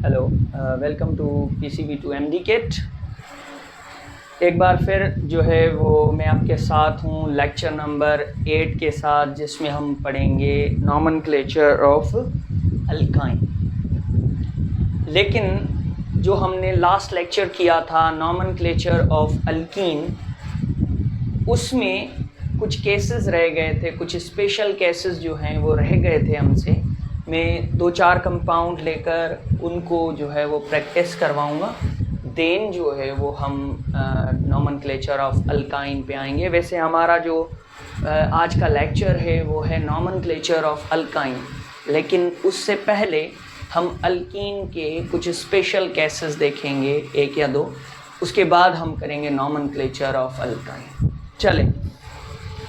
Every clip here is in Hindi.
Hello, welcome to PCB2MD kit. एक बार फिर जो है वो मैं आपके साथ हूँ लेक्चर नंबर 8 के साथ, जिसमें हम पढ़ेंगे नॉमेनक्लेचर ऑफ अल्काइन। लेकिन जो हमने लास्ट लेक्चर किया था नॉमेनक्लेचर ऑफ अल्कीन, उसमें कुछ केसेस रह गए थे, कुछ स्पेशल केसेस जो हैं वो रह गए थे हमसे। मैं 2-4 कंपाउंड लेकर उनको जो है वो प्रैक्टिस करवाऊंगा, देन जो है वो हम नॉमेनक्लेचर ऑफ अल्काइन पे आएंगे। वैसे हमारा जो आज का लेक्चर है वो है नॉमेनक्लेचर ऑफ अल्काइन, लेकिन उससे पहले हम अल्कीन के कुछ स्पेशल केसेस देखेंगे, 1 या 2। उसके बाद हम करेंगे नॉमेनक्लेचर ऑफ अल्काइन। चले,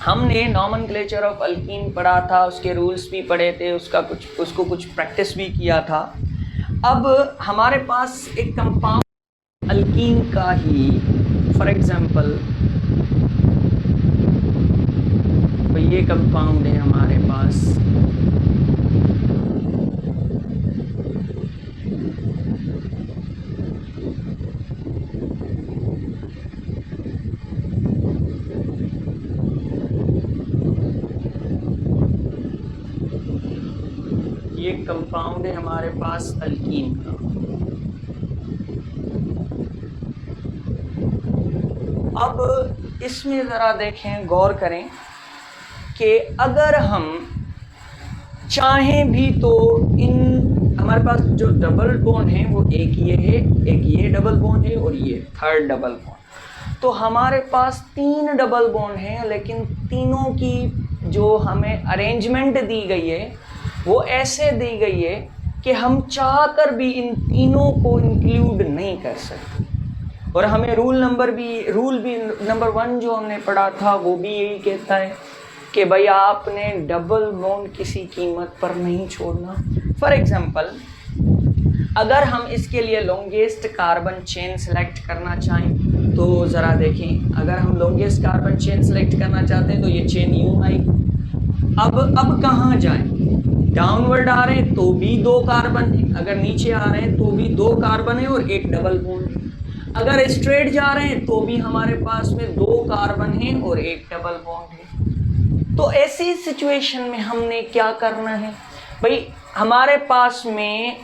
हमने नॉमेनक्लेचर ऑफ अल्कीन पढ़ा था, उसके रूल्स भी पढ़े थे, उसको कुछ प्रैक्टिस भी किया था। अब हमारे पास एक कंपाउंड अल्कीन का ही, फॉर एग्जांपल तो ये कंपाउंड है हमारे पास, ये कंपाउंड है हमारे पास अल्कीन का। अब इसमें ज़रा देखें, गौर करें कि अगर हम चाहें भी तो इन हमारे पास जो डबल बॉन्ड है वो एक ये है, एक ये डबल बॉन्ड है और ये थर्ड डबल बॉन्ड। तो हमारे पास 3 डबल बॉन्ड हैं, लेकिन तीनों की जो हमें अरेंजमेंट दी गई है वो ऐसे दी गई है कि हम चाहकर भी इन तीनों को इंक्लूड नहीं कर सकते। और हमें रूल भी नंबर 1 जो हमने पढ़ा था वो भी यही कहता है कि भाई आपने डबल बॉन्ड किसी कीमत पर नहीं छोड़ना। फॉर एग्जांपल, अगर हम इसके लिए लॉन्गेस्ट कार्बन चेन सेलेक्ट करना चाहें तो ज़रा देखें, अगर हम लॉन्गेस्ट कार्बन चेन सेलेक्ट करना चाहते हैं तो ये चेन यूँ आएगी। अब कहाँ जाएं? डाउनवर्ड आ रहे हैं तो भी 2 कार्बन है, अगर नीचे आ रहे हैं तो भी 2 कार्बन है और 1 डबल बॉन्ड है। अगर स्ट्रेट जा रहे हैं तो भी हमारे पास में 2 कार्बन है और 1 डबल बॉन्ड है। तो ऐसी सिचुएशन में हमने क्या करना है भाई, हमारे पास में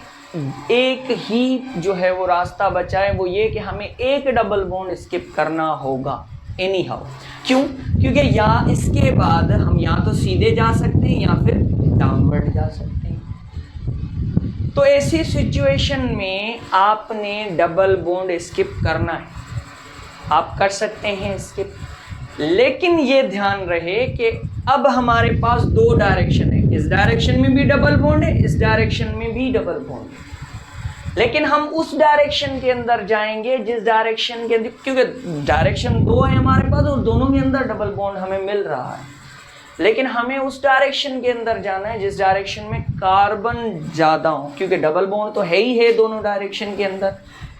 एक ही जो है वो रास्ता बचा है, वो ये कि हमें 1 डबल बॉन्ड स्किप करना होगा एनी हाउ। क्यों? क्योंकि या इसके बाद हम या तो सीधे जा सकते हैं या फिर डाउनवर्ड जा सकते हैं। तो ऐसी सिचुएशन में आपने डबल बॉन्ड स्किप करना है, आप कर सकते हैं स्किप, लेकिन ये ध्यान रहे कि अब हमारे पास 2 डायरेक्शन है, इस डायरेक्शन में भी डबल बॉन्ड है, इस डायरेक्शन में भी डबल बॉन्ड है। लेकिन हम उस डायरेक्शन के अंदर जाएंगे जिस डायरेक्शन के, क्योंकि डायरेक्शन 2 है हमारे पास और दोनों के अंदर डबल बॉन्ड हमें मिल रहा है, लेकिन हमें उस डायरेक्शन के अंदर जाना है जिस डायरेक्शन में कार्बन ज़्यादा हो, क्योंकि डबल बॉन्ड तो है ही है दोनों डायरेक्शन के अंदर,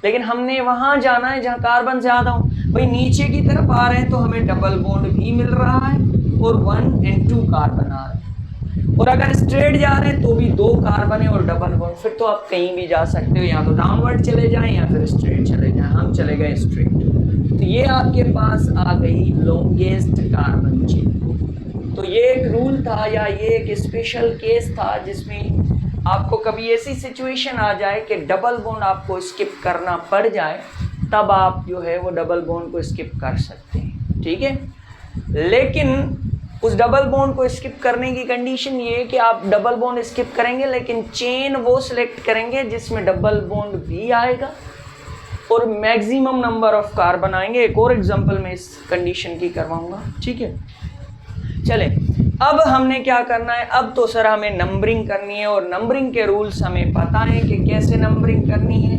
लेकिन हमने वहाँ जाना है जहाँ कार्बन ज़्यादा हो। भाई नीचे की तरफ आ रहे हैं तो हमें डबल बॉन्ड भी मिल रहा है और 1 और 2 कार्बन आ रहे हैं, और अगर स्ट्रेट जा रहे हैं तो भी 2 कार्बन है और डबल बॉन्ड। फिर तो आप कहीं भी जा सकते हो, या तो डाउनवर्ड चले जाएं या फिर स्ट्रेट चले जाएं। हम चले गए स्ट्रेट, तो ये आपके पास आ गई लॉन्गेस्ट कार्बन चेन। तो ये एक रूल था या ये एक स्पेशल केस था जिसमें आपको कभी ऐसी सिचुएशन आ जाए कि डबल बॉन्ड आपको स्किप करना पड़ जाए, तब आप जो है वो डबल बॉन्ड को स्किप कर सकते हैं, ठीक है। लेकिन उस डबल बॉन्ड को स्किप करने की कंडीशन ये है कि आप डबल बॉन्ड स्किप करेंगे लेकिन चेन वो सिलेक्ट करेंगे जिसमें डबल बॉन्ड भी आएगा और मैक्सिमम नंबर ऑफ कार्बन आएंगे। एक और एग्जांपल मैं इस कंडीशन की करवाऊंगा, ठीक है। चले, अब हमने क्या करना है, अब तो सर हमें नंबरिंग करनी है, और नंबरिंग के रूल्स हमें पता है कि कैसे नंबरिंग करनी है।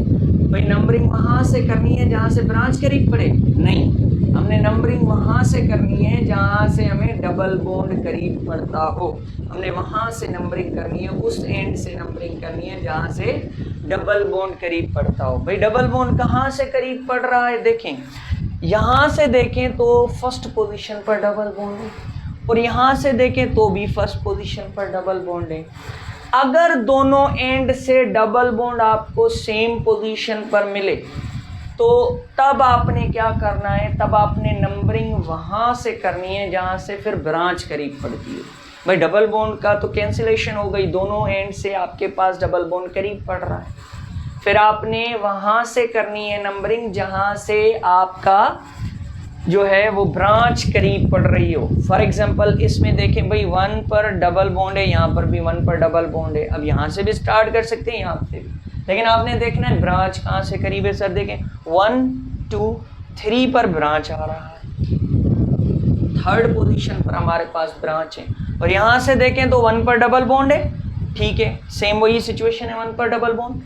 भाई नंबरिंग वहाँ से करनी है जहाँ से ब्रांच करीब पड़े? नहीं, हमने नंबरिंग वहाँ से करनी है जहाँ से हमें डबल बॉन्ड करीब पड़ता हो। हमने वहाँ से नंबरिंग करनी है, उस एंड से नंबरिंग करनी है जहाँ से डबल बॉन्ड करीब पड़ता हो। भाई डबल बॉन्ड कहाँ से करीब पड़ रहा है? देखें, यहाँ से देखें तो फर्स्ट पोजीशन पर डबल बॉन्ड है, और यहाँ से देखें तो भी फर्स्ट पोजीशन पर डबल बॉन्ड है। अगर दोनों एंड से डबल बॉन्ड आपको सेम पोजीशन पर मिले तो तब आपने क्या करना है, तब आपने नंबरिंग वहाँ से करनी है जहाँ से फिर ब्रांच करीब पड़ती है। भाई डबल बॉन्ड का तो कैंसिलेशन हो गई, दोनों एंड से आपके पास डबल बॉन्ड करीब पड़ रहा है, फिर आपने वहाँ से करनी है नंबरिंग जहाँ से आपका जो है वो ब्रांच करीब पड़ रही हो। फॉर एग्जांपल इसमें देखें भाई 1 पर डबल बॉन्ड है, यहाँ पर भी 1 पर डबल बॉन्ड है। अब यहाँ से भी स्टार्ट कर सकते हैं, यहाँ से भी, लेकिन आपने देखना है ब्रांच कहाँ से करीब है। सर देखें 1 2 3 पर ब्रांच आ रहा है, थर्ड पोजीशन पर हमारे पास ब्रांच है। और यहाँ से देखें तो 1 पर डबल बॉन्ड है, ठीक है, सेम वही सिचुएशन है, 1 पर डबल बॉन्ड,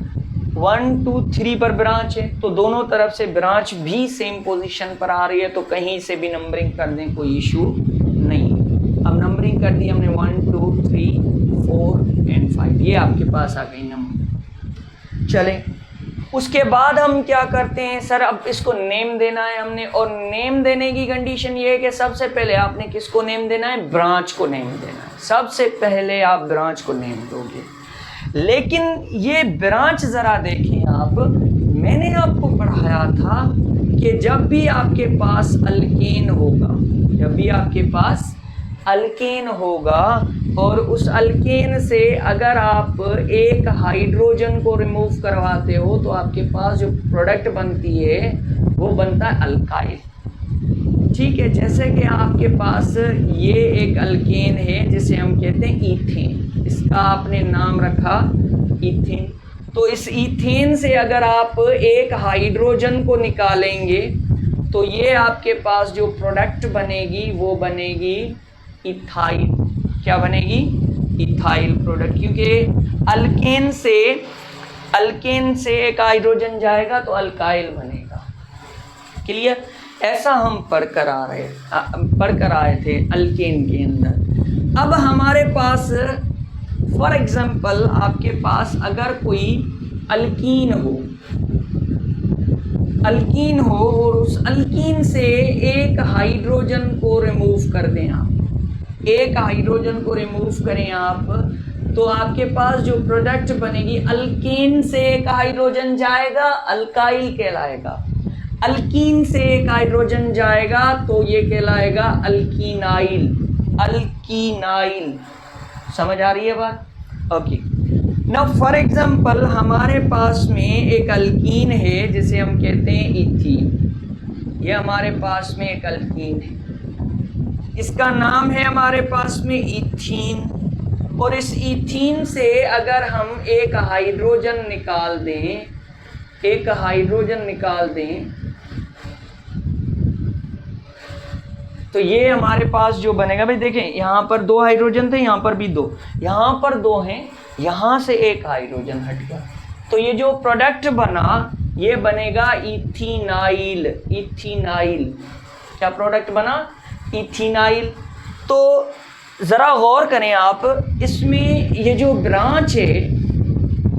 1 2 3 पर ब्रांच है, तो दोनों तरफ से ब्रांच भी सेम पोजीशन पर आ रही है, तो कहीं से भी नंबरिंग कर दें, कोई इशू नहीं। अब नंबरिंग कर दी हमने 1 2 3 4 एंड 5, ये आपके पास आ गई नंबर। चलें, उसके बाद हम क्या करते हैं, सर अब इसको नेम देना है हमने, और नेम देने की कंडीशन ये है कि सबसे पहले आपने किसको नेम देना है, ब्रांच को नेम देना है। सबसे पहले आप ब्रांच को नेम दोगे, लेकिन ये ब्रांच ज़रा देखें आप, मैंने आपको पढ़ाया था कि जब भी आपके पास अल्केन होगा, जब भी आपके पास अल्केन होगा और उस अल्केन से अगर आप एक हाइड्रोजन को रिमूव करवाते हो तो आपके पास जो प्रोडक्ट बनती है वो बनता है अल्काइल। ठीक है, जैसे कि आपके पास ये एक अल्केन है जिसे हम कहते हैं ईथेन, इसका आपने नाम रखा ईथेन। तो इस ईथेन से अगर आप एक हाइड्रोजन को निकालेंगे तो ये आपके पास जो प्रोडक्ट बनेगी वो बनेगी इथाइल। क्या बनेगी, इथाइल प्रोडक्ट, क्योंकि अल्केन से एक हाइड्रोजन जाएगा तो अल्काइल बनेगा। क्लियर, ऐसा हम पढ़ कर आए थे अल्केन के अंदर। अब हमारे पास फॉर एग्जांपल आपके पास अगर कोई अल्कीन हो और उस अल्कीन से एक हाइड्रोजन को रिमूव कर दें आप, एक हाइड्रोजन को रिमूव करें आप, तो आपके पास जो प्रोडक्ट बनेगी, अल्कीन से एक हाइड्रोजन जाएगा अल्काइल कहलाएगा, अल्कीन से एक हाइड्रोजन जाएगा तो ये कहलाएगा अल्कीनाइल। अल्कीनाइल, समझ आ रही है बात? ओके, नाउ फॉर एग्जांपल हमारे पास में एक अल्कीन है जिसे हम कहते हैं इथीन। ये हमारे पास में एक अल्कीन है, इसका नाम है हमारे पास में इथीन। और इस इथीन से अगर हम एक हाइड्रोजन निकाल दें, तो ये हमारे पास जो बनेगा, भाई देखें यहाँ पर 2 हाइड्रोजन थे, यहाँ पर भी 2, यहाँ पर 2 हैं, यहाँ से एक हाइड्रोजन हट गया, तो ये जो प्रोडक्ट बना ये बनेगा इथीनाइल। इथीनाइल, क्या प्रोडक्ट बना, इथीनाइल। तो ज़रा गौर करें आप, इसमें ये जो ब्रांच है,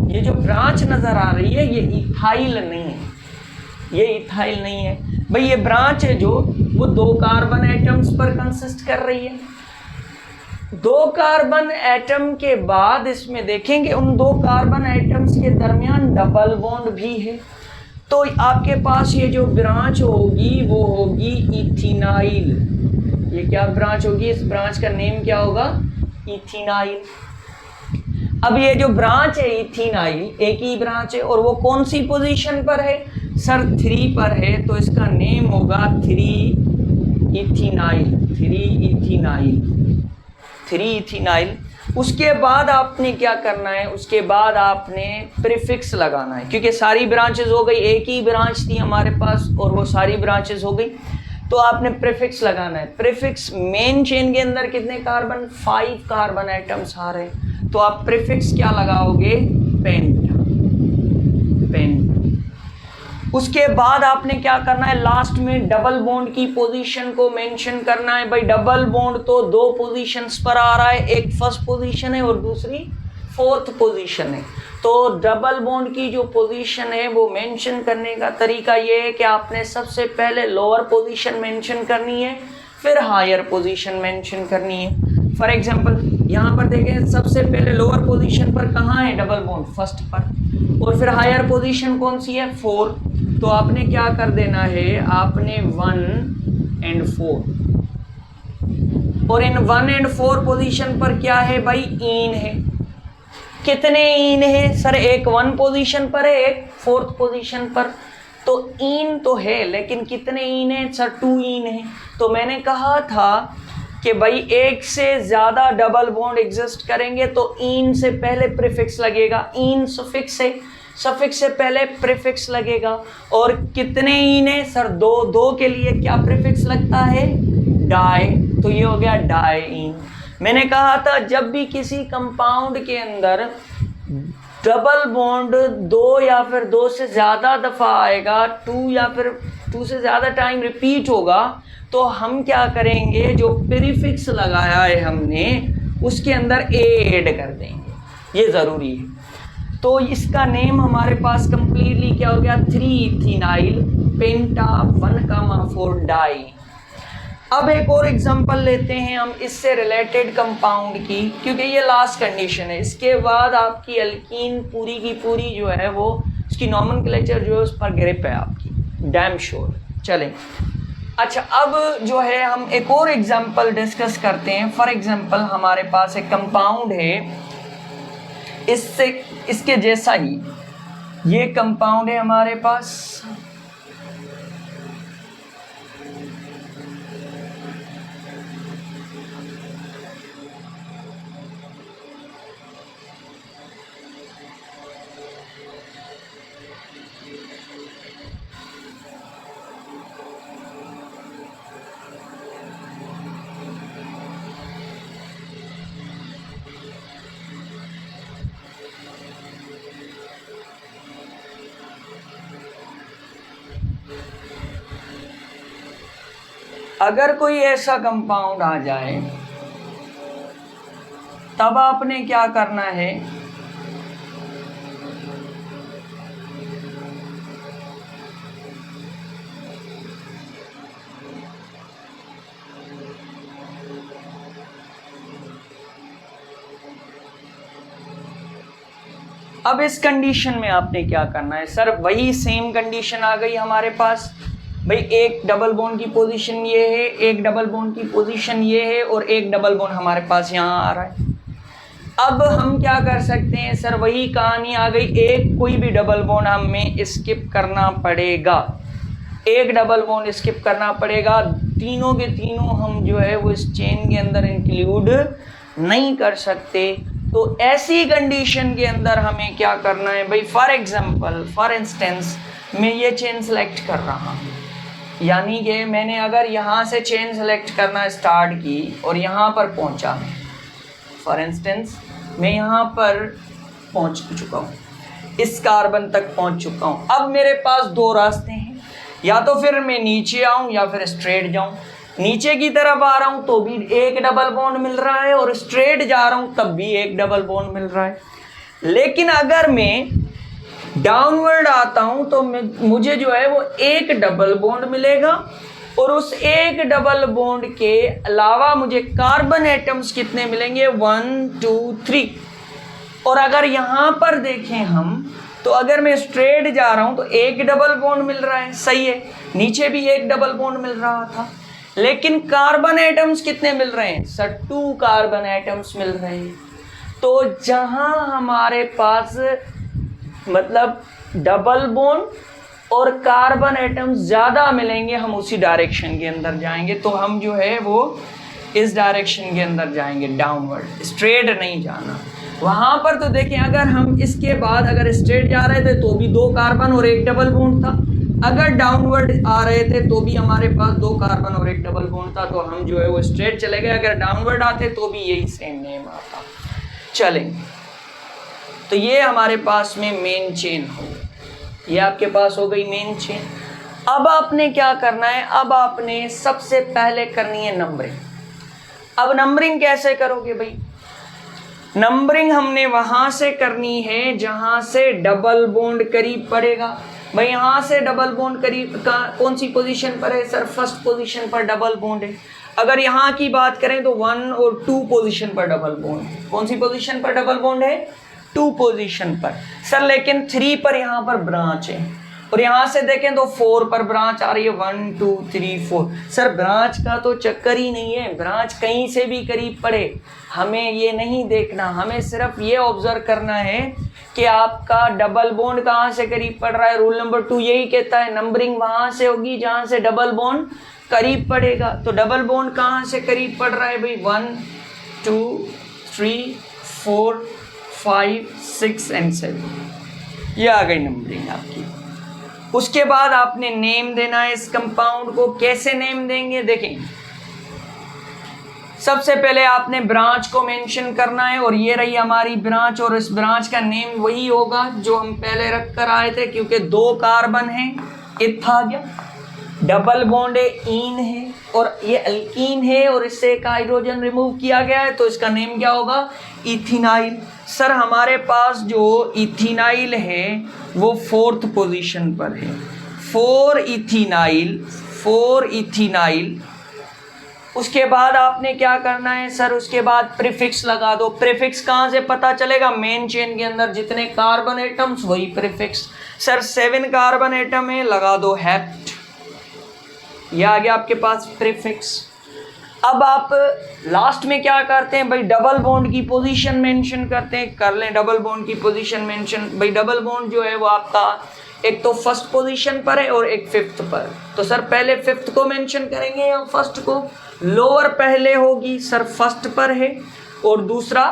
ये जो ब्रांच नज़र आ रही है ये इथाइल नहीं है, ये इथाइल नहीं है भाई, ये ब्रांच है जो वो 2 कार्बन एटम्स पर कंसिस्ट कर रही है। 2 कार्बन एटम के बाद इसमें देखेंगे उन 2 कार्बन एटम्स के दरमियान डबल बॉन्ड भी है, तो आपके पास ये जो ब्रांच होगी वो होगी इथीनाइल। ये क्या ब्रांच होगी, इस ब्रांच का नेम क्या होगा, इथीनाइल। अब ये जो ब्रांच है इथीनाइल, एक ही ब्रांच है और वो कौन सी पोजीशन पर है, सर 3 पर है, तो इसका नेम होगा 3 इथीनाइल। उसके बाद आपने क्या करना है, उसके बाद आपने प्रीफिक्स लगाना है, क्योंकि सारी ब्रांचेस हो गई, एक ही ब्रांच थी हमारे पास और वो सारी ब्रांचेस हो गई, तो आपने प्रीफिक्स लगाना है। प्रीफिक्स, मेन चेन के अंदर कितने कार्बन, 5 कार्बन एटम्स आ रहे हैं, तो आप प्रीफिक्स क्या लगाओगे, पेंट। उसके बाद आपने क्या करना है, लास्ट में डबल बॉन्ड की पोजीशन को मेंशन करना है। भाई डबल बॉन्ड तो 2 पोजीशंस पर आ रहा है, एक फर्स्ट पोजीशन है और दूसरी 4th पोजीशन है, तो डबल बॉन्ड की जो पोजीशन है वो मेंशन करने का तरीका ये है कि आपने सबसे पहले लोअर पोजीशन मेंशन करनी है, फिर हायर पोजीशन मेंशन करनी है। फॉर एग्जाम्पल यहाँ पर देखें, सबसे पहले लोअर पोजीशन पर कहाँ है डबल बॉन्ड, फर्स्ट पर, और फिर हायर पोजीशन कौन सी है, 4। तो आपने क्या कर देना है, आपने 1 and 4, और इन 1 and 4 पोजीशन पर क्या है भाई, इन है। कितने इन है सर, एक 1 पोजीशन पर है, एक 4th पोजीशन पर। तो इन तो है, लेकिन कितने इन है सर, 2 इन है। तो मैंने कहा था कि भाई एक से ज्यादा डबल बॉन्ड एग्जिस्ट करेंगे तो इन से पहले प्रीफिक्स लगेगा, इन सफिक्स है, सफिक्स से पहले प्रीफिक्स लगेगा। और कितने इन है सर, 2 के लिए क्या प्रीफिक्स लगता है, डाई। तो ये हो गया डाई इन। मैंने कहा था जब भी किसी कंपाउंड के अंदर डबल बॉन्ड 2 या फिर 2 से ज़्यादा दफ़ा आएगा, 2 या फिर 2 से ज़्यादा टाइम रिपीट होगा, तो हम क्या करेंगे, जो प्रीफिक्स लगाया है हमने उसके अंदर ए ऐड कर देंगे, ये ज़रूरी है। तो इसका नेम हमारे पास कंप्लीटली क्या हो गया, 3-इथेनाइल पेंटा 1,4 डाई। अब एक और एग्जांपल लेते हैं हम इससे रिलेटेड कंपाउंड की, क्योंकि ये लास्ट कंडीशन है। इसके बाद आपकी एल्कीन पूरी की पूरी जो है वो उसकी नॉमेनक्लेचर जो है उस पर ग्रिप है आपकी, डैम श्योर। चलें, अच्छा अब जो है हम एक और एग्जांपल डिस्कस करते हैं। फॉर एग्जांपल हमारे पास एक कंपाउंड है, इससे इसके जैसा ही ये कंपाउंड है हमारे पास, अगर कोई ऐसा कंपाउंड आ जाए तब आपने क्या करना है, अब इस कंडीशन में आपने क्या करना है सर, वही सेम कंडीशन आ गई हमारे पास भाई, एक डबल बॉन्ड की पोजीशन ये है, एक डबल बॉन्ड की पोजीशन ये है, और एक डबल बॉन्ड हमारे पास यहाँ आ रहा है। अब हम क्या कर सकते हैं सर, वही कहानी आ गई, एक कोई भी डबल बॉन्ड हमें स्किप करना पड़ेगा, एक डबल बॉन्ड स्किप करना पड़ेगा। तीनों के तीनों हम जो है वो इस चेन के अंदर इंक्लूड नहीं कर सकते। तो ऐसी कंडीशन के अंदर हमें क्या करना है भाई, फॉर एग्जांपल फॉर इंस्टेंस मैं ये चेन सेलेक्ट कर रहा हूँ, यानी कि मैंने अगर यहाँ से चेन सेलेक्ट करना स्टार्ट की और यहाँ पर पहुँचा मैं, फॉर इंस्टेंस मैं यहाँ पर पहुँच चुका हूँ, इस कार्बन तक पहुँच चुका हूँ। अब मेरे पास 2 रास्ते हैं, या तो फिर मैं नीचे आऊँ या फिर स्ट्रेट जाऊँ। नीचे की तरफ आ रहा हूँ तो भी एक डबल बॉन्ड मिल रहा है, और स्ट्रेट जा रहा हूँ तब भी एक डबल बॉन्ड मिल रहा है। लेकिन अगर मैं डाउनवर्ड आता हूं तो मुझे जो है वो एक डबल बॉन्ड मिलेगा, और उस एक डबल बॉन्ड के अलावा मुझे कार्बन एटम्स कितने मिलेंगे, 1 2 3। और अगर यहां पर देखें हम, तो अगर मैं स्ट्रेट जा रहा हूं तो एक डबल बॉन्ड मिल रहा है, सही है, नीचे भी एक डबल बॉन्ड मिल रहा था, लेकिन कार्बन एटम्स कितने मिल रहे हैं सर, 2 कार्बन एटम्स मिल रहे हैं। तो जहां हमारे पास मतलब डबल बॉन्ड और कार्बन एटम्स ज़्यादा मिलेंगे, हम उसी डायरेक्शन के अंदर जाएंगे। तो हम जो है वो इस डायरेक्शन के अंदर जाएंगे, डाउनवर्ड, स्ट्रेट नहीं जाना। वहाँ पर तो देखें, अगर हम इसके बाद अगर स्ट्रेट जा रहे थे तो भी 2 कार्बन और एक डबल बॉन्ड था, अगर डाउनवर्ड आ रहे थे तो भी हमारे पास 2 कार्बन और एक डबल बॉन्ड था। तो हम जो है वो स्ट्रेट चले गए, अगर डाउनवर्ड आते तो भी यही सेम नेम आता। चलें, तो ये हमारे पास में मेन चेन हो, ये आपके पास हो गई मेन चेन। अब आपने क्या करना है, अब आपने सबसे पहले करनी है नंबरिंग। अब नंबरिंग कैसे करोगे भाई, नंबरिंग हमने वहां से करनी है जहां से डबल बॉन्ड करीब पड़ेगा। भाई यहाँ से डबल बॉन्ड करीब कौन सी पोजीशन पर है सर, फर्स्ट पोजीशन पर डबल बॉन्ड है। अगर यहाँ की बात करें तो 1 और 2 पोजीशन पर डबल बॉन्ड है। कौन सी पोजीशन पर डबल बॉन्ड है? 2 पोजीशन पर। सर लेकिन 3 पर यहाँ पर ब्रांच है, और यहाँ से देखें तो 4 पर ब्रांच आ रही है, 1 2 3 4। सर ब्रांच का तो चक्कर ही नहीं है, ब्रांच कहीं से भी करीब पड़े, हमें ये नहीं देखना, हमें सिर्फ ये ऑब्जर्व करना है कि आपका डबल बॉन्ड कहाँ से करीब पड़ रहा है। रूल नंबर 2 यही कहता है नंबरिंग वहाँ से होगी जहाँ से डबल बॉन्ड करीब पड़ेगा। तो डबल बॉन्ड कहाँ से करीब पड़ रहा है भाई? 1 2 3 4 5 6 एंड 7, ये आ गई नंबरिंग आपकी। उसके बाद आपने नेम देना है इस कंपाउंड को। कैसे नेम देंगे देखें, सबसे पहले आपने ब्रांच को मेंशन करना है, और ये रही हमारी ब्रांच, और इस ब्रांच का नेम वही होगा जो हम पहले रख कर आए थे, क्योंकि 2 कार्बन है, इथ आ गया, डबल बॉन्ड है, ईन है, और ये अल्कीन है, और इससे एक हाइड्रोजन रिमूव किया गया है, तो इसका नेम क्या होगा? इथिनाइल। सर हमारे पास जो इथिनाइल है वो 4th पोजीशन पर है, 4 इथिनाइल। उसके बाद आपने क्या करना है सर? उसके बाद प्रीफिक्स लगा दो। प्रीफिक्स कहाँ से पता चलेगा? मेन चेन के अंदर जितने कार्बन एटम्स वही प्रीफिक्स। सर 7 कार्बन एटम है, लगा दो हेप्ट, ये आ गया आपके पास प्रीफिक्स। अब आप लास्ट में क्या करते हैं भाई? डबल बॉन्ड की पोजीशन मेंशन करते हैं। कर लें डबल बॉन्ड की पोजीशन मेंशन। भाई डबल बॉन्ड जो है वो आपका एक तो फर्स्ट पोजीशन पर है और एक 5th पर। तो सर पहले 5th को मेंशन करेंगे या फर्स्ट को? लोअर पहले होगी, सर फर्स्ट पर है, और दूसरा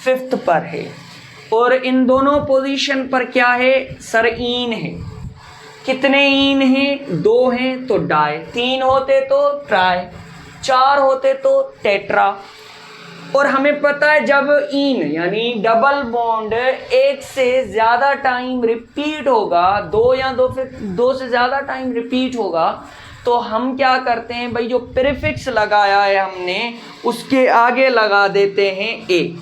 5th पर है, और इन दोनों पोजीशन पर क्या है सर? ईन है। कितने ईन हैं? 2 हैं तो डाई, 3 होते तो ट्राई, 4 होते तो टेट्रा। और हमें पता है जब ईन यानी डबल बॉन्ड एक से ज़्यादा टाइम रिपीट होगा, 2 या 2 से ज़्यादा टाइम रिपीट होगा, तो हम क्या करते हैं भाई? जो प्रीफिक्स लगाया है हमने उसके आगे लगा देते हैं ए।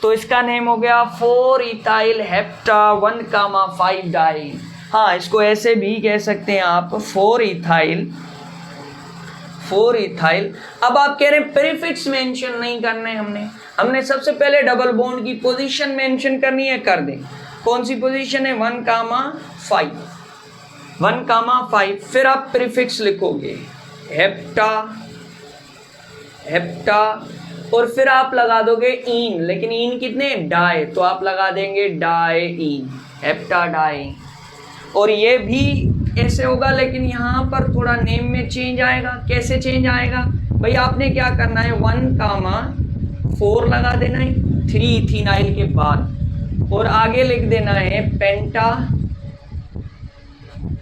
तो इसका नेम हो गया 4 इथाइल हेप्टा 1,5 डाई। हाँ, इसको ऐसे भी कह सकते हैं आप, 4 इथाइल। अब आप कह रहे हैं प्रीफिक्स मेंशन नहीं करना है, हमने सबसे पहले डबल बॉन्ड की पोजीशन मेंशन करनी है, कर दें। कौन सी पोजीशन है? 1,5। फिर आप प्रीफिक्स लिखोगे हेप्टा, और फिर आप लगा दोगे ईन, लेकिन ईन कितने? डाई, तो आप लगा देंगे डाई ईन, हेप्टा डाई। और ये भी ऐसे होगा, लेकिन यहाँ पर थोड़ा नेम में चेंज आएगा। कैसे चेंज आएगा भाई? आपने क्या करना है? 1,4 लगा देना है 3 इथिनाइल के बाद, और आगे लिख देना है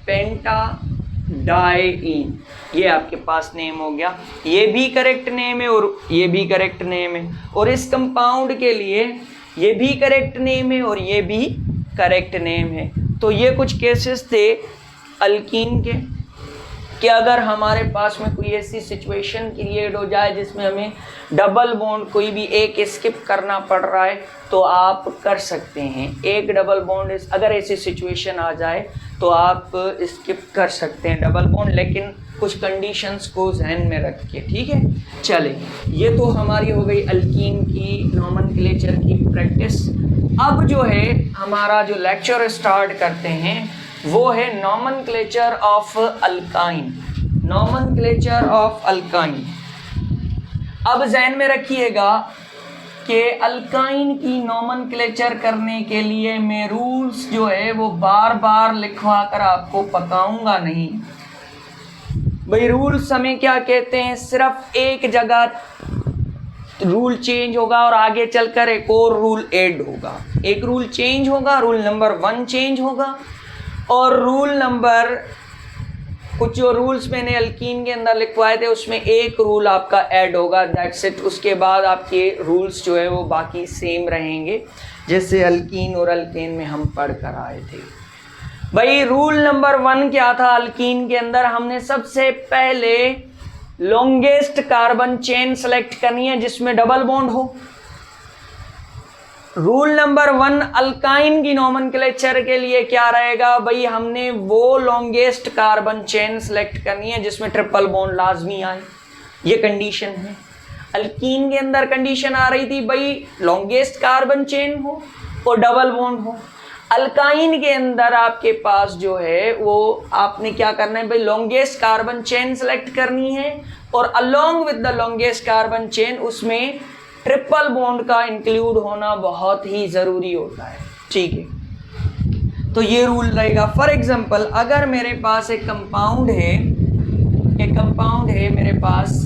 पेंटा डाईन। ये आपके पास नेम हो गया। ये भी करेक्ट नेम है और ये भी करेक्ट नेम है, और इस कंपाउंड के लिए ये भी करेक्ट नेम है और ये भी करेक्ट नेम है। तो ये कुछ केसेस थे अल्कीन के, कि अगर हमारे पास में कोई ऐसी सिचुएशन क्रिएट हो जाए जिसमें हमें डबल बॉन्ड कोई भी एक स्किप करना पड़ रहा है, तो आप कर सकते हैं एक डबल बॉन्ड। अगर ऐसी सिचुएशन आ जाए तो आप स्किप कर सकते हैं डबल बॉन्ड, लेकिन कुछ कंडीशंस को ध्यान में रख के, ठीक है। चले, ये तो हमारी हो गई अल्कीन की नॉमेनक्लेचर की प्रैक्टिस। अब जो है हमारा जो लेक्चर स्टार्ट करते हैं वो है nomenclature of alkyne. Nomenclature of alkyne. अब ध्यान में रखिएगा कि अल्काइन की नॉमेनक्लेचर करने के लिए मैं रूल्स जो है वो बार बार लिखवा कर आपको पकाऊंगा नहीं। भाई रूल्स हमें क्या कहते हैं, सिर्फ एक जगह रूल चेंज होगा और आगे चलकर एक और रूल ऐड होगा। एक रूल चेंज होगा, रूल नंबर 1 चेंज होगा, और रूल नंबर कुछ जो रूल्स मैंने अल्कीन के अंदर लिखवाए थे उसमें एक रूल आपका ऐड होगा, दैट्स इट। उसके बाद आपके रूल्स जो है वो बाकी सेम रहेंगे जैसे अल्कीन और अल्केन में हम पढ़ कर आए थे। भाई रूल नंबर 1 क्या था अल्कीन के अंदर? हमने सबसे पहले लॉन्गेस्ट कार्बन चेन सेलेक्ट करनी है जिसमें डबल बॉन्ड हो। रूल नंबर 1 अल्काइन की नॉमेनक्लेचर के लिए क्या रहेगा भाई? हमने वो लॉन्गेस्ट कार्बन चेन सेलेक्ट करनी है जिसमें ट्रिपल बॉन्ड लाजमी आए। ये कंडीशन है। अल्कीन के अंदर कंडीशन आ रही थी भाई लॉन्गेस्ट कार्बन चेन हो और डबल बॉन्ड हो। अल्काइन के अंदर आपके पास जो है वो आपने क्या करना है भाई लॉन्गेस्ट कार्बन चेन सेलेक्ट करनी है और along with the longest carbon chain उसमें ट्रिपल बॉन्ड का इंक्लूड होना बहुत ही ज़रूरी होता है। ठीक है, तो ये रूल रहेगा। फॉर एग्जांपल अगर मेरे पास एक कंपाउंड है मेरे पास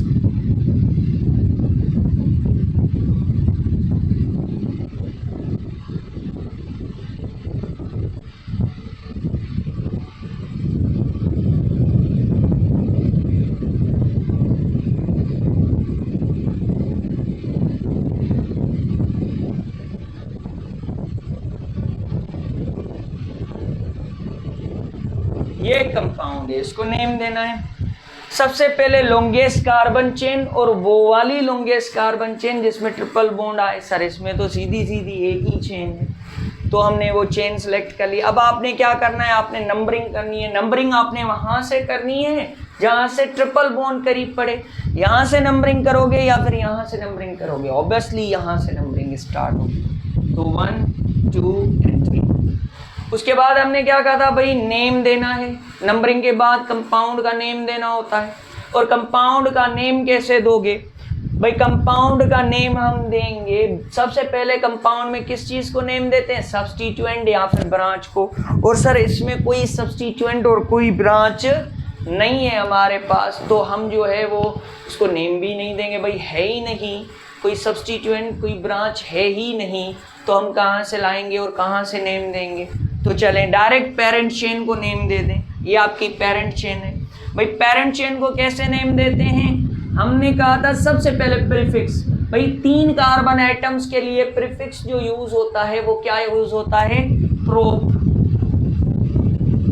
ये कंपाउंड है, इसको नेम देना है। सबसे पहले लॉन्गेस्ट कार्बन चेन और वो वाली लॉन्गेस्ट कार्बन चेन जिसमें ट्रिपल बॉन्ड आए। सर इसमें तो सीधी सीधी एक ही चेन है, तो हमने वो चेन सेलेक्ट कर ली। अब आपने क्या करना है, आपने नंबरिंग करनी है। नंबरिंग आपने वहां से करनी है जहां से ट्रिपल बॉन्ड करीब पड़े। यहां से नंबरिंग करोगे या फिर यहां से नंबरिंग करोगे? ऑब्वियसली यहां से नंबरिंग स्टार्ट होगी। तो 1 2 and 3। उसके बाद हमने क्या कहा था भाई नेम देना है। नंबरिंग के बाद कंपाउंड का नेम देना होता है। और कंपाउंड का नेम कैसे दोगे भाई? कंपाउंड का नेम हम देंगे सबसे पहले कंपाउंड में किस चीज को नेम देते हैं? सब्स्टिट्यूएंट या फिर ब्रांच को। और सर इसमें कोई सब्स्टिट्यूएंट और कोई ब्रांच नहीं है हमारे पास, तो हम जो है वो उसको नेम भी नहीं देंगे भाई, है ही नहीं कोई सब्स्टिट्यूएंट, कोई ब्रांच है ही नहीं, तो हम कहाँ से लाएंगे और कहाँ से नेम देंगे? तो चलें डायरेक्ट पेरेंट चेन को नेम दे दें। ये आपकी पेरेंट चेन है भाई। पेरेंट चेन को कैसे नेम देते हैं? हमने कहा था सबसे पहले प्रीफिक्स। भाई 3 कार्बन एटम्स के लिए प्रीफिक्स जो यूज होता है वो क्या यूज होता है? प्रोप।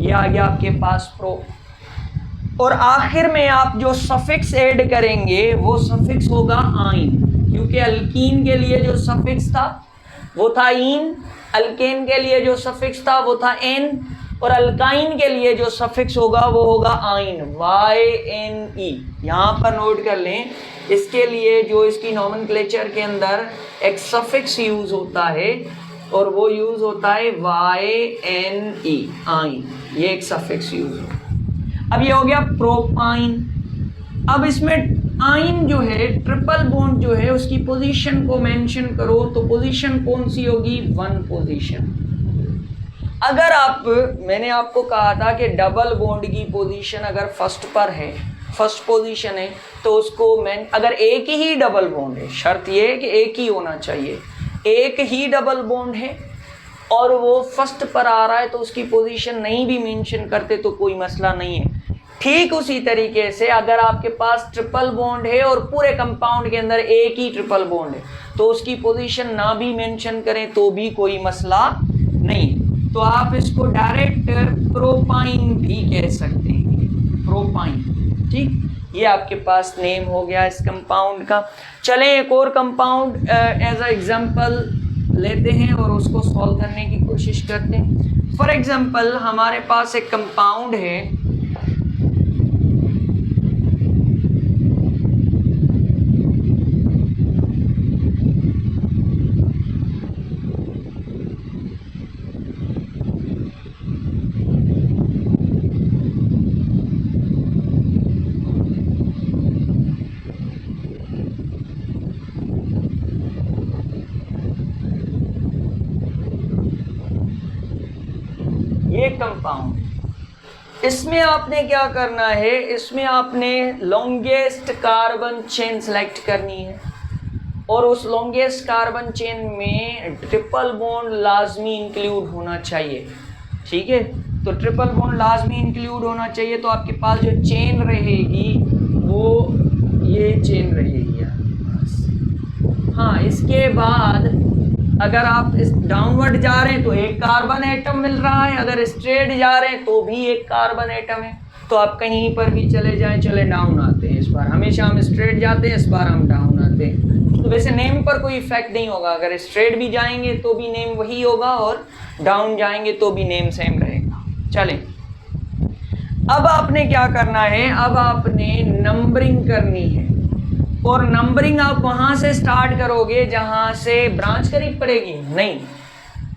ये आ गया आपके पास प्रोप। और आखिर में आप जो सफिक्स ऐड करेंगे वो सफिक्स होगा आइन, क्योंकि अल्कीन के लिए जो सफिक्स था वो था इन, अल्केन के लिए जो सफिक्स था वो था एन, और अल्काइन के लिए जो सफिक्स होगा वो होगा आइन, YNE। यहाँ पर नोट कर लें, इसके लिए जो इसकी नॉमेनक्लेचर के अंदर एक सफिक्स यूज होता है और वो यूज होता है YNE, आइन। ये एक सफिक्स यूज होता है। अब ये हो गया प्रोपाइन। अब इसमें आइन जो है ट्रिपल बॉन्ड जो है उसकी पोजीशन को मेंशन करो, तो पोजीशन कौन सी होगी? 1 पोजीशन। अगर मैंने आपको कहा था कि डबल बॉन्ड की पोजीशन अगर फर्स्ट पर है, फर्स्ट पोजीशन है, तो उसको अगर एक ही डबल बॉन्ड है, शर्त ये है कि एक ही होना चाहिए, एक ही डबल बॉन्ड है और वो फर्स्ट पर आ रहा है तो उसकी पोजीशन नहीं भी मेंशन करते तो कोई मसला नहीं है। ठीक उसी तरीके से अगर आपके पास ट्रिपल बॉन्ड है और पूरे कंपाउंड के अंदर एक ही ट्रिपल बॉन्ड है तो उसकी पोजीशन ना भी मेंशन करें तो भी कोई मसला नहीं। तो आप इसको डायरेक्ट प्रोपाइन भी कह सकते हैं, प्रोपाइन। ठीक, ये आपके पास नेम हो गया इस कंपाउंड का। चलें एक और कंपाउंड एज अ एग्जांपल लेते हैं और उसको सॉल्व करने की कोशिश करते हैं। फॉर एग्जांपल हमारे पास एक कंपाउंड है, ये कंपाउंड। इसमें आपने क्या करना है, इसमें आपने लॉन्गेस्ट कार्बन चेन सेलेक्ट करनी है और उस लॉन्गेस्ट कार्बन चेन में ट्रिपल बॉन्ड लाजमी इंक्लूड होना चाहिए। ठीक है, तो ट्रिपल बॉन्ड लाजमी इंक्लूड होना चाहिए। तो आपके पास जो चेन रहेगी वो ये चेन रहेगी आपके पास। हाँ, इसके बाद अगर आप इस डाउनवर्ड जा रहे हैं तो एक कार्बन एटम मिल रहा है, अगर स्ट्रेट जा रहे हैं तो भी एक कार्बन एटम है। तो आप कहीं पर भी चले जाएं, चले डाउन आते हैं। इस बार हमेशा हम स्ट्रेट जाते हैं, इस बार हम डाउन आते हैं। तो वैसे नेम पर कोई इफेक्ट नहीं होगा, अगर स्ट्रेट भी जाएंगे तो भी नेम वही होगा और डाउन जाएंगे तो भी नेम सेम रहेगा। चलें, अब आपने क्या करना है, अब आपने नंबरिंग करनी है। और नंबरिंग आप वहां से स्टार्ट करोगे जहां से ब्रांच करीब पड़ेगी, नहीं,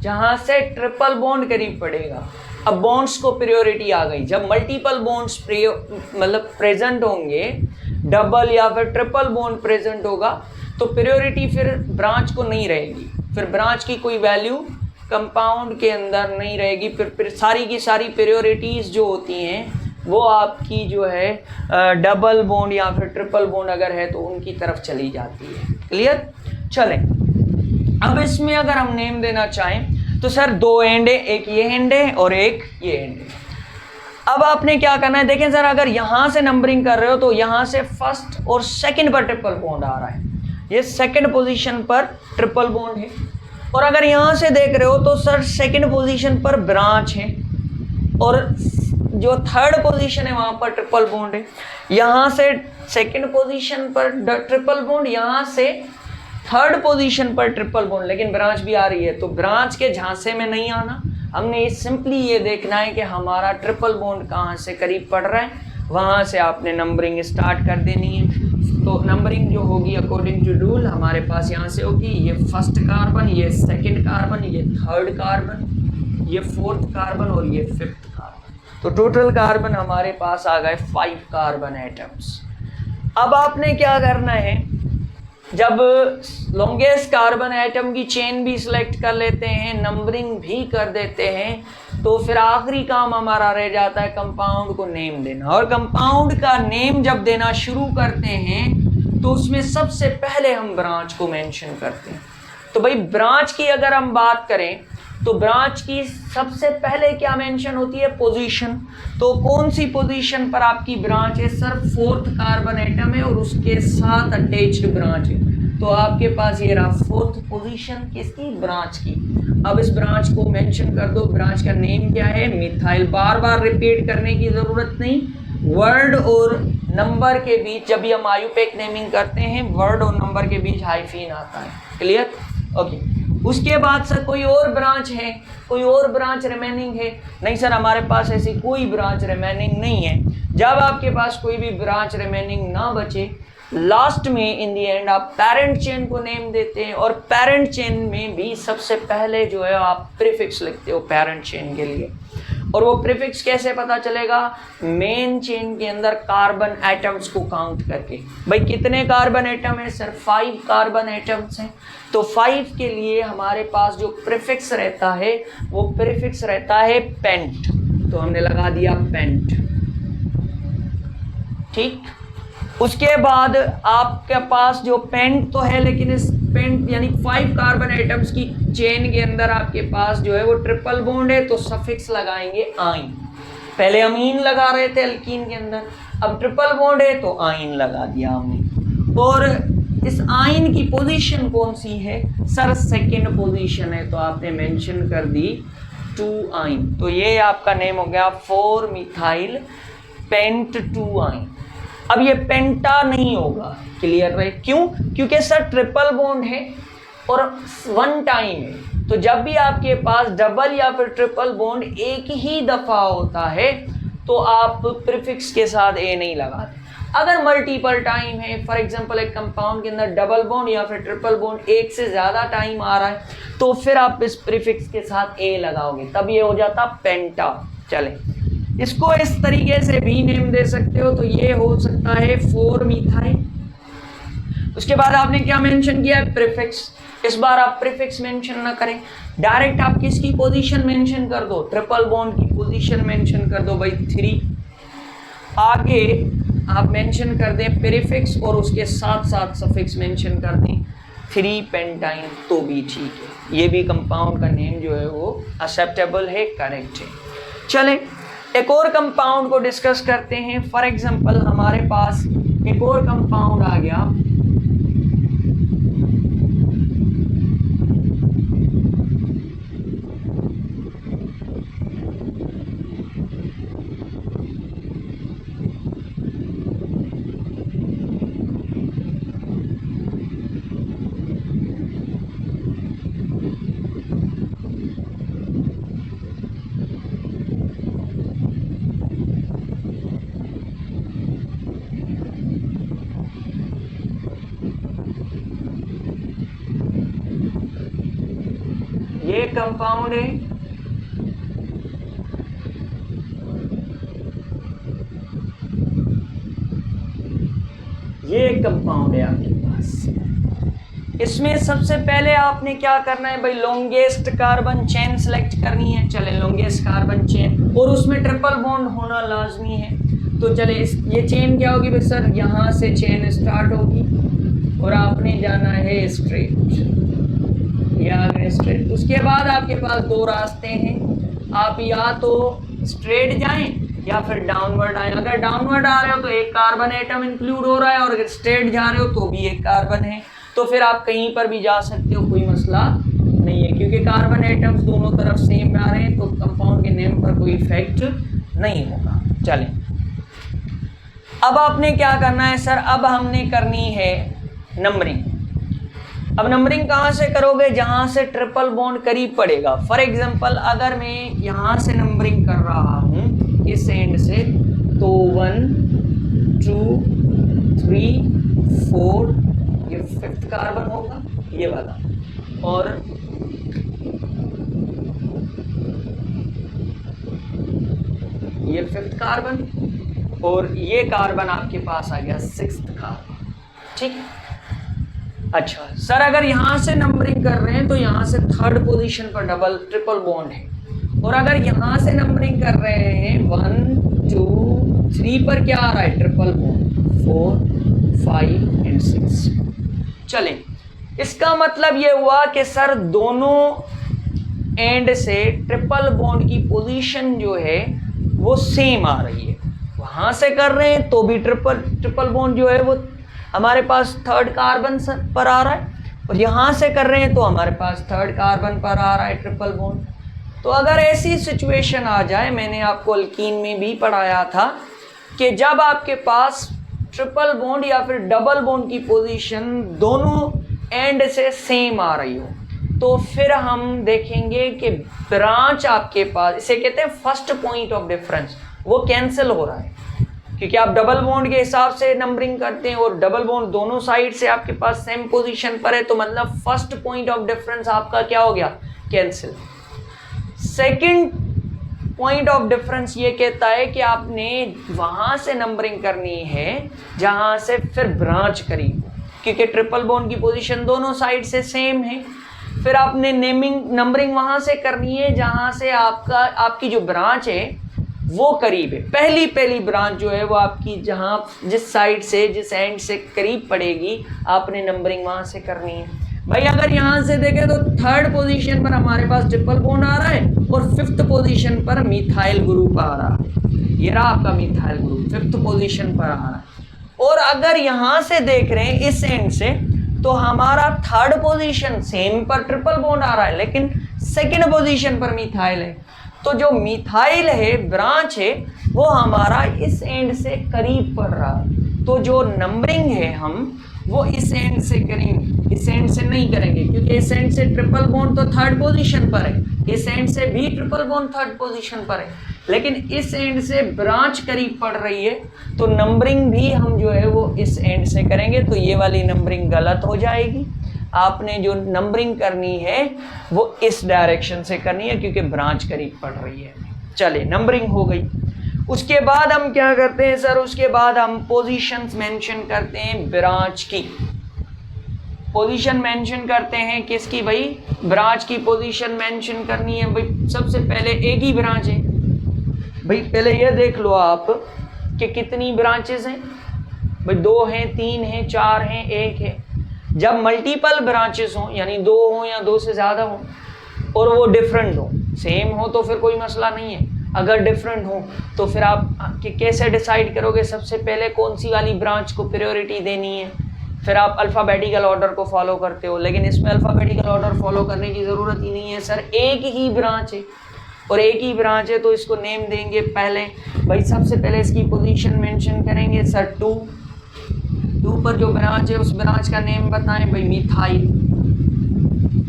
जहां से ट्रिपल बॉन्ड करीब पड़ेगा। अब बॉन्ड्स को प्रायोरिटी आ गई। जब मल्टीपल बॉन्ड्स मतलब प्रेजेंट होंगे, डबल या फिर ट्रिपल बॉन्ड प्रेजेंट होगा, तो प्रायोरिटी फिर ब्रांच को नहीं रहेगी, फिर ब्रांच की कोई वैल्यू कंपाउंड के अंदर नहीं रहेगी। फिर सारी की सारी प्रायोरिटीज जो होती हैं वो आपकी जो है डबल बॉन्ड या फिर ट्रिपल बॉन्ड अगर है तो उनकी तरफ चली जाती है। क्लियर? चलें, अब इसमें अगर हम नेम देना चाहें तो सर दो एंड है, एक ये एंड है और एक ये एंड है। अब आपने क्या करना है, देखें सर, अगर यहां से नंबरिंग कर रहे हो तो यहां से फर्स्ट और सेकंड पर ट्रिपल बॉन्ड आ रहा है, ये सेकंड पोजीशन पर ट्रिपल बॉन्ड है। और अगर यहां से देख रहे हो तो सर सेकंड पोजीशन पर ब्रांच है और जो थर्ड पोजीशन है वहां पर ट्रिपल बॉन्ड है। यहां से सेकंड पोजीशन पर ट्रिपल बॉन्ड, यहां से थर्ड पोजीशन पर ट्रिपल बॉन्ड, लेकिन ब्रांच भी आ रही है, तो ब्रांच के झांसे में नहीं आना। हमने सिंपली ये देखना है कि हमारा ट्रिपल बॉन्ड कहाँ से करीब पड़ रहा है, वहां से आपने नंबरिंग स्टार्ट कर देनी है। तो नंबरिंग जो होगी अकॉर्डिंग टू रूल हमारे पास यहाँ से होगी, ये फर्स्ट कार्बन, ये सेकंड कार्बन, ये थर्ड कार्बन, ये फोर्थ कार्बन और ये फिफ्थ कार्बन। तो टोटल कार्बन हमारे पास आ गए 5 कार्बन एटम्स। अब आपने क्या करना है, जब लॉन्गेस्ट कार्बन एटम की चेन भी सिलेक्ट कर लेते हैं, नंबरिंग भी कर देते हैं, तो फिर आखिरी काम हमारा रह जाता है कंपाउंड को नेम देना। और कंपाउंड का नेम जब देना शुरू करते हैं तो उसमें सबसे पहले हम ब्रांच को मेंशन करते हैं। तो भाई ब्रांच की अगर हम बात करें तो ब्रांच की सबसे पहले क्या मेंशन होती है, पोजीशन। तो कौन सी पोजीशन पर आपकी ब्रांच है, सर फोर्थ कार्बन एटम है और उसके साथ अटैच्ड ब्रांच है। तो आपके पास ये रहा फोर्थ पोजीशन किसकी, ब्रांच की। अब इस ब्रांच को मेंशन कर दो, ब्रांच का नेम क्या है, मिथाइल। बार बार रिपीट करने की जरूरत नहीं, वर्ड और नंबर के बीच जब भी हम आयुपेक नेमिंग करते हैं वर्ड और नंबर के बीच हाइफीन आता है। क्लियर? ओके। उसके बाद सर कोई और ब्रांच है, कोई और ब्रांच रिमेनिंग है, नहीं सर हमारे पास ऐसी कोई ब्रांच रिमेनिंग नहीं है। जब आपके पास कोई भी ब्रांच रिमेनिंग ना बचे, लास्ट में इन दी एंड आप पेरेंट चेन को नेम देते हैं। और पेरेंट चेन में भी सबसे पहले जो है आप प्रीफिक्स लिखते हो पेरेंट चेन के लिए। और वो प्रीफिक्स कैसे पता चलेगा, मेन चेन के अंदर कार्बन एटम्स को काउंट करके। भाई कितने कार्बन एटम है, सर 5 कार्बन एटम्स हैं। तो 5 के लिए हमारे पास जो प्रीफिक्स रहता है वो प्रीफिक्स रहता है पेंट। तो हमने लगा दिया पेंट। ठीक, उसके बाद आपके पास जो पेंट तो है, लेकिन इस पेंट यानी 5 कार्बन एटम्स की चेन के अंदर आपके पास जो है वो ट्रिपल बॉन्ड है, तो सफिक्स लगाएंगे आइन। पहले अमीन लगा रहे थे अल्कीन के अंदर, अब ट्रिपल बॉन्ड है तो आइन लगा दिया हमने। और इस आइन की पोजीशन कौन सी है, सर सेकंड पोजीशन है, तो आपने मेंशन कर दी 2 आइन। तो ये आपका नेम हो गया 4 मिथाइल पेंट 2 आइन। अब ये पेंटा नहीं होगा, क्लियर है? क्यों? क्योंकि सर ट्रिपल बॉन्ड है और 1 टाइम है। तो जब भी आपके पास डबल या फिर ट्रिपल बॉन्ड एक ही दफा होता है तो आप प्रीफिक्स के साथ ए नहीं लगाते। अगर मल्टीपल टाइम है, फॉर एग्जांपल एक कंपाउंड के अंदर डबल बॉन्ड या फिर ट्रिपल बॉन्ड एक से ज्यादा टाइम आ रहा है, तो फिर आप इस प्रीफिक्स के साथ ए लगाओगे, तब ये हो जाता पेंटा। चले, इसको इस तरीके से भी नेम दे सकते हो। तो ये हो सकता है 4 मिथाइल। उसके बाद आपने क्या मेंशन किया है, प्रीफिक्स। इस बार आप प्रीफिक्स मेंशन ना करें, डायरेक्ट आप किसकी पोजीशन मेंशन कर दो, ट्रिपल बॉन्ड की पोजीशन मेंशन कर दो भाई 3। आगे आप मेंशन कर दें प्रीफिक्स और उसके साथ साथ सफिक्स मेंशन कर दें 3 पेंटाइन, तो भी ठीक है। ये भी कंपाउंड का नेम जो है वो एक्सेप्टेबल है, करेक्ट है। चलें एक और कंपाउंड को डिस्कस करते हैं। फॉर एग्जांपल हमारे पास एक और कंपाउंड आ गया, कंपाउंड है, ये एक कंपाउंड है आपके पास। इसमें सबसे पहले आपने क्या करना है भाई, लॉन्गेस्ट कार्बन चेन सेलेक्ट करनी है। चले लॉन्गेस्ट कार्बन चेन, और उसमें ट्रिपल बॉन्ड होना लाजमी है। तो चले ये चेन क्या होगी भाई सर, यहाँ से चेन स्टार्ट होगी और आपने जाना है स्ट्रेट, या अगर स्ट्रेट। उसके बाद आपके पास दो रास्ते हैं, आप या तो स्ट्रेट जाएं या फिर डाउनवर्ड आए। अगर डाउनवर्ड आ रहे हो तो एक कार्बन एटम इंक्लूड हो रहा है, और अगर स्ट्रेट जा रहे हो तो भी एक कार्बन है। तो फिर आप कहीं पर भी जा सकते हो, कोई मसला नहीं है, क्योंकि कार्बन एटम्स दोनों तरफ सेम आ रहे हैं, तो कंपाउंड के नेम पर कोई इफेक्ट नहीं होगा। चलें, अब आपने क्या करना है सर, अब हमने करनी है नंबरिंग। अब नंबरिंग कहाँ से करोगे, जहाँ से ट्रिपल बॉन्ड करीब पड़ेगा। फॉर एग्जांपल अगर मैं यहाँ से नंबरिंग कर रहा हूँ इस एंड से, तो 1 2 3 4, ये 5th कार्बन होगा ये वाला, और ये 5th कार्बन, और ये कार्बन आपके पास आ गया 6th कार्बन। ठीक है, अच्छा सर अगर यहाँ से नंबरिंग कर रहे हैं तो यहाँ से 3rd पोजीशन पर ट्रिपल बॉन्ड है, और अगर यहाँ से नंबरिंग कर रहे हैं 1 2 3 पर क्या आ रहा है, ट्रिपल बॉन्ड 4 5 एंड 6। चलें, इसका मतलब ये हुआ कि सर दोनों एंड से ट्रिपल बॉन्ड की पोजीशन जो है वो सेम आ रही है। वहाँ से कर रहे हैं तो भी ट्रिपल बॉन्ड जो है वो हमारे पास 3rd कार्बन पर आ रहा है, और यहाँ से कर रहे हैं तो हमारे पास 3rd कार्बन पर आ रहा है ट्रिपल बॉन्ड। तो अगर ऐसी सिचुएशन आ जाए, मैंने आपको अल्कीन में भी पढ़ाया था कि जब आपके पास ट्रिपल बॉन्ड या फिर डबल बॉन्ड की पोजीशन दोनों एंड से सेम आ रही हो, तो फिर हम देखेंगे कि ब्रांच आपके पास, इसे कहते हैं फर्स्ट पॉइंट ऑफ डिफरेंस, वो कैंसिल हो रहा है, क्योंकि आप डबल बॉन्ड के हिसाब से नंबरिंग करते हैं और डबल बॉन्ड दोनों साइड से आपके पास सेम पोजीशन पर है, तो मतलब फर्स्ट पॉइंट ऑफ डिफरेंस आपका क्या हो गया, cancel. Second point of difference ये कहता है कि आपने वहां से नंबरिंग करनी है जहां से फिर ब्रांच करीब हो, क्योंकि ट्रिपल बॉन्ड की पोजीशन दोनों साइड से सेम है। फिर आपने नंबरिंग वहां से करनी है जहां से आपकी जो ब्रांच है वो करीब है। पहली ब्रांच जो है वो आपकी जहां जिस साइड से जिस एंड से करीब पड़ेगी, आपने नंबरिंग वहां से करनी है। भाई अगर यहाँ से देखें तो 3rd पोजीशन पर हमारे पास ट्रिपल बॉन्ड आ रहा है और 5th पोजीशन पर मिथाइल ग्रुप आ रहा है, ये रहा आपका मिथाइल ग्रुप 5th पोजीशन पर आ रहा है। और अगर यहाँ से देख रहे हैं इस एंड से, तो हमारा 3rd पोजीशन सेम पर ट्रिपल बॉन्ड आ रहा है, लेकिन 2nd पोजीशन पर मिथाइल है। तो जो मिथाइल है ब्रांच है वो हमारा इस एंड से करीब पड़ रहा है, तो जो नंबरिंग है हम वो इस एंड से करेंगे, इस एंड से नहीं करेंगे, क्योंकि इस एंड से ट्रिपल बॉन्ड तो 3rd पोजीशन पर है, इस एंड से भी ट्रिपल बॉन्ड 3rd पोजीशन पर है, लेकिन इस एंड से ब्रांच करीब पड़ रही है, तो नंबरिंग भी हम जो है वो इस एंड से करेंगे, तो ये वाली नंबरिंग गलत हो जाएगी। आपने जो नंबरिंग करनी है वो इस डायरेक्शन से करनी है, क्योंकि ब्रांच करीब पड़ रही है। चलिए, नंबरिंग हो गई। उसके बाद हम क्या करते हैं सर, उसके बाद हम पोजीशंस मेंशन करते हैं ब्रांच की। पोजीशन मेंशन करते हैं किसकी भाई, ब्रांच की पोजीशन मेंशन करनी है भाई। सबसे पहले एक ही ब्रांच है भाई, पहले ये देख लो आप कि कितनी ब्रांचेस हैं भाई, 2 हैं, 3 हैं, 4 हैं, 1 है। जब मल्टीपल ब्रांचेस हों, यानी 2 हों या 2 से ज़्यादा हों, और वो डिफरेंट हो, सेम हो तो फिर कोई मसला नहीं है, अगर डिफरेंट हो तो फिर आप कैसे डिसाइड करोगे सबसे पहले कौन सी वाली ब्रांच को प्रायोरिटी देनी है। फिर आप अल्फ़ाबेटिकल ऑर्डर को फॉलो करते हो, लेकिन इसमें अल्फ़ाबेटिकल ऑर्डर फॉलो करने की ज़रूरत ही नहीं है सर, एक ही ब्रांच है और एक ही ब्रांच है, तो इसको नेम देंगे पहले भाई। सबसे पहले इसकी पोजीशन मेंशन करेंगे सर 2 पर जो ब्रांच है उस ब्रांच का नेम बताएं भाई, मिथाइल,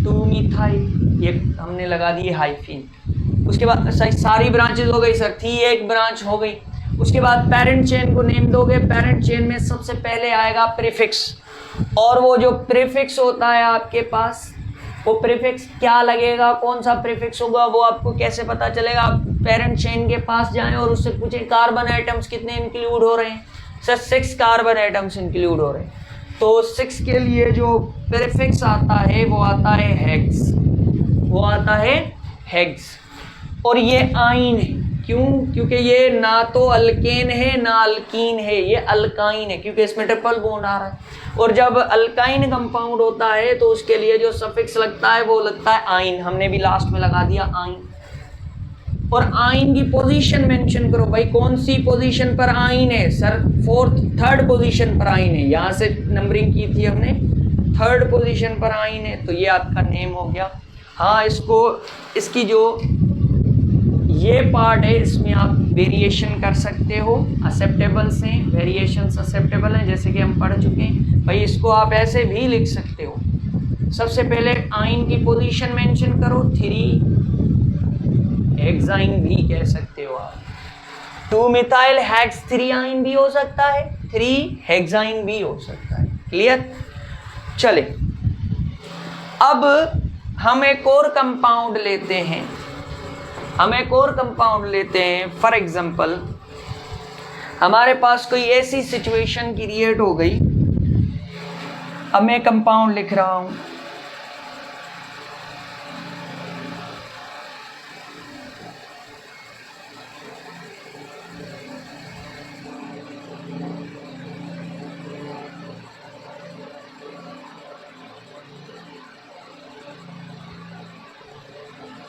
2 मिथाइल, ये हमने लगा दी हाइफिन। उसके बाद सारी ब्रांचेस हो गई सर, थी एक ब्रांच हो गई। उसके बाद पेरेंट चेन को नेम दोगे, पेरेंट चेन में सबसे पहले आएगा प्रीफिक्स, और वो जो प्रीफिक्स होता है आपके पास वो प्रीफिक्स क्या लगेगा, कौन सा प्रीफिक्स होगा, वो आपको कैसे पता चलेगा? आप पेरेंट चेन के पास जाएं और उससे पूछें कार्बन एटम्स कितने इंक्लूड हो रहे हैं, सर 6 कार्बन एटम्स इंक्लूड हो रहे हैं, तो 6 के लिए जो प्रीफिक्स आता है वो आता है हेक्स, वो आता है हेक्स। और ये आइन है, क्यों? क्योंकि ये ना तो अल्केन है ना अल्कीन है, ये अल्काइन है, क्योंकि इसमें ट्रिपल बॉन्ड आ रहा है। और जब अल्काइन कंपाउंड होता है तो उसके लिए जो सफिक्स लगता है वो लगता है आइन, हमने भी लास्ट में लगा दिया आइन। और आइन की पोजीशन मेंशन करो भाई, कौन सी पोजीशन पर आइन है? सर थर्ड पोजीशन पर आइन है, यहां से नंबरिंग की थी हमने, थर्ड पोजीशन पर आइन है, तो ये आपका नेम हो गया। हाँ, इसकी जो ये पार्ट है इसमें आप वेरिएशन कर सकते हो, एक्सेप्टेबल्स हैं, वेरिएशंस एक्सेप्टेबल हैं, जैसे कि हम पढ़ चुके हैं भाई। इसको आप ऐसे भी लिख सकते हो, सबसे पहले आइन की पोजीशन मेंशन करो, 3 हेक्साइन भी कह सकते हो आप, 2 मिथाइल हेक्स 3 आइन भी हो सकता है, 3 हेक्साइन भी हो सकता है। क्लियर? चले अब हम एक और कंपाउंड लेते हैं, फॉर एग्जांपल हमारे पास कोई ऐसी सिचुएशन क्रिएट हो गई, अब मैं कंपाउंड लिख रहा हूं,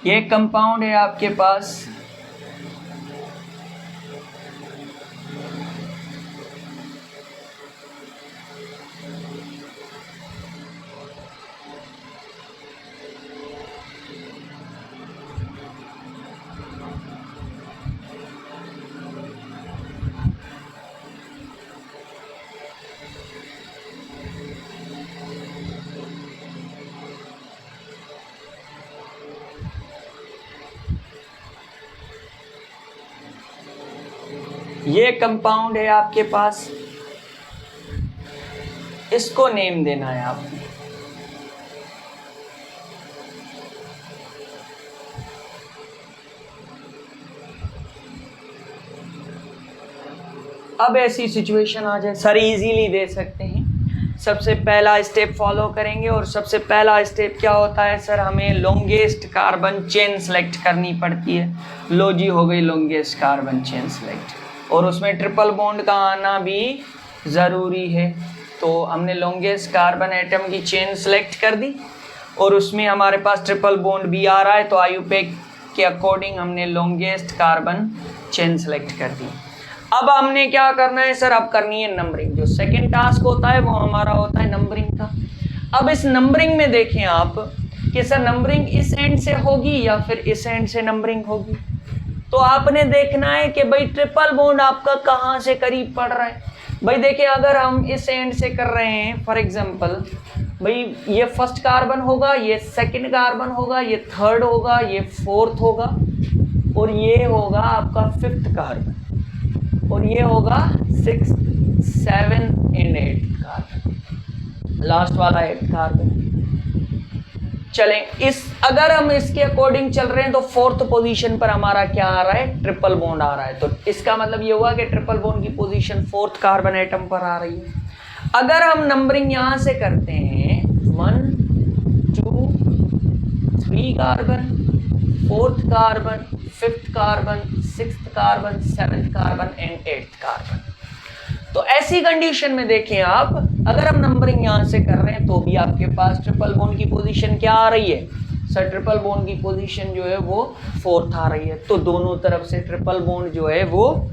ये कंपाउंड है आपके पास, ये कंपाउंड है आपके पास, इसको नेम देना है आपने। अब ऐसी सिचुएशन आ जाए, सर इजीली दे सकते हैं। सबसे पहला स्टेप फॉलो करेंगे, और सबसे पहला स्टेप क्या होता है सर? हमें लॉन्गेस्ट कार्बन चेन सेलेक्ट करनी पड़ती है। लो जी, हो गई लॉन्गेस्ट कार्बन चेन सेलेक्ट, और उसमें ट्रिपल बॉन्ड का आना भी ज़रूरी है। तो हमने लॉन्गेस्ट कार्बन एटम की चेन सेलेक्ट कर दी, और उसमें हमारे पास ट्रिपल बॉन्ड भी आ रहा है, तो आईयूपैक के अकॉर्डिंग हमने लॉन्गेस्ट कार्बन चेन सेलेक्ट कर दी। अब हमने क्या करना है सर? अब करनी है नंबरिंग। जो सेकेंड टास्क होता है वो हमारा होता है नंबरिंग का। अब इस नंबरिंग में देखें आप कि सर नंबरिंग इस एंड से होगी या फिर इस एंड से नंबरिंग होगी। तो आपने देखना है कि भाई ट्रिपल बॉन्ड आपका कहाँ से करीब पड़ रहा है। भाई देखिए, अगर हम इस एंड से कर रहे हैं, फॉर एग्जांपल भाई ये फर्स्ट कार्बन होगा, ये सेकंड कार्बन होगा, ये थर्ड होगा, ये फोर्थ होगा, और ये होगा आपका फिफ्थ कार्बन, और ये होगा 6, 7 एंड 8 कार्बन, लास्ट वाला 8 कार्बन। चलें, अगर हम इसके अकॉर्डिंग चल रहे हैं तो फोर्थ पोजीशन पर हमारा क्या आ रहा है? ट्रिपल बॉन्ड आ रहा है। तो इसका मतलब ये हुआ कि ट्रिपल बॉन्ड की पोजीशन फोर्थ कार्बन एटम पर आ रही है। अगर हम नंबरिंग यहां से करते हैं 1, 2, 3 carbon, fourth carbon, fifth carbon, sixth carbon, seventh carbon and 8th carbon, तो ऐसी कंडीशन में देखें आप, अगर हम नंबरिंग यहां से कर रहे हैं तो भी आपके पास ट्रिपल बॉन्ड की पोजीशन क्या आ रही है सर? ट्रिपल बॉन्ड की पोजीशन जो है वो फोर्थ आ रही है। तो दोनों तरफ से ट्रिपल बॉन्ड जो है वो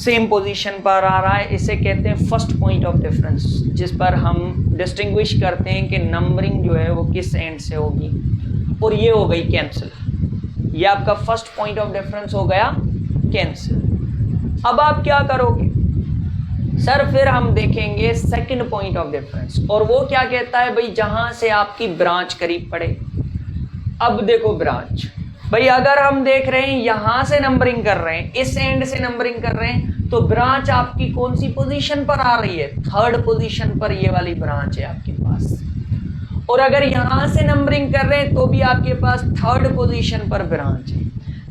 सेम पोजीशन पर आ रहा है। इसे कहते हैं फर्स्ट पॉइंट ऑफ डिफरेंस, जिस पर हम डिस्टिंग्विश करते हैं कि नंबरिंग जो है वो किस एंड से होगी। और ये हो गई कैंसिल, ये आपका फर्स्ट पॉइंट ऑफ डिफरेंस हो गया कैंसिल। अब आप क्या करोगे सर? फिर हम देखेंगे सेकंड पॉइंट ऑफ डिफरेंस, और वो क्या कहता है भाई? जहां से आपकी ब्रांच करीब पड़े। अब देखो ब्रांच, भाई अगर हम देख रहे हैं यहां से नंबरिंग कर रहे हैं, इस एंड से नंबरिंग कर रहे हैं, तो ब्रांच आपकी कौन सी पोजीशन पर आ रही है? थर्ड पोजीशन पर ये वाली ब्रांच है आपके पास। और अगर यहां से नंबरिंग कर रहे हैं तो भी आपके पास थर्ड पोजीशन पर ब्रांच है।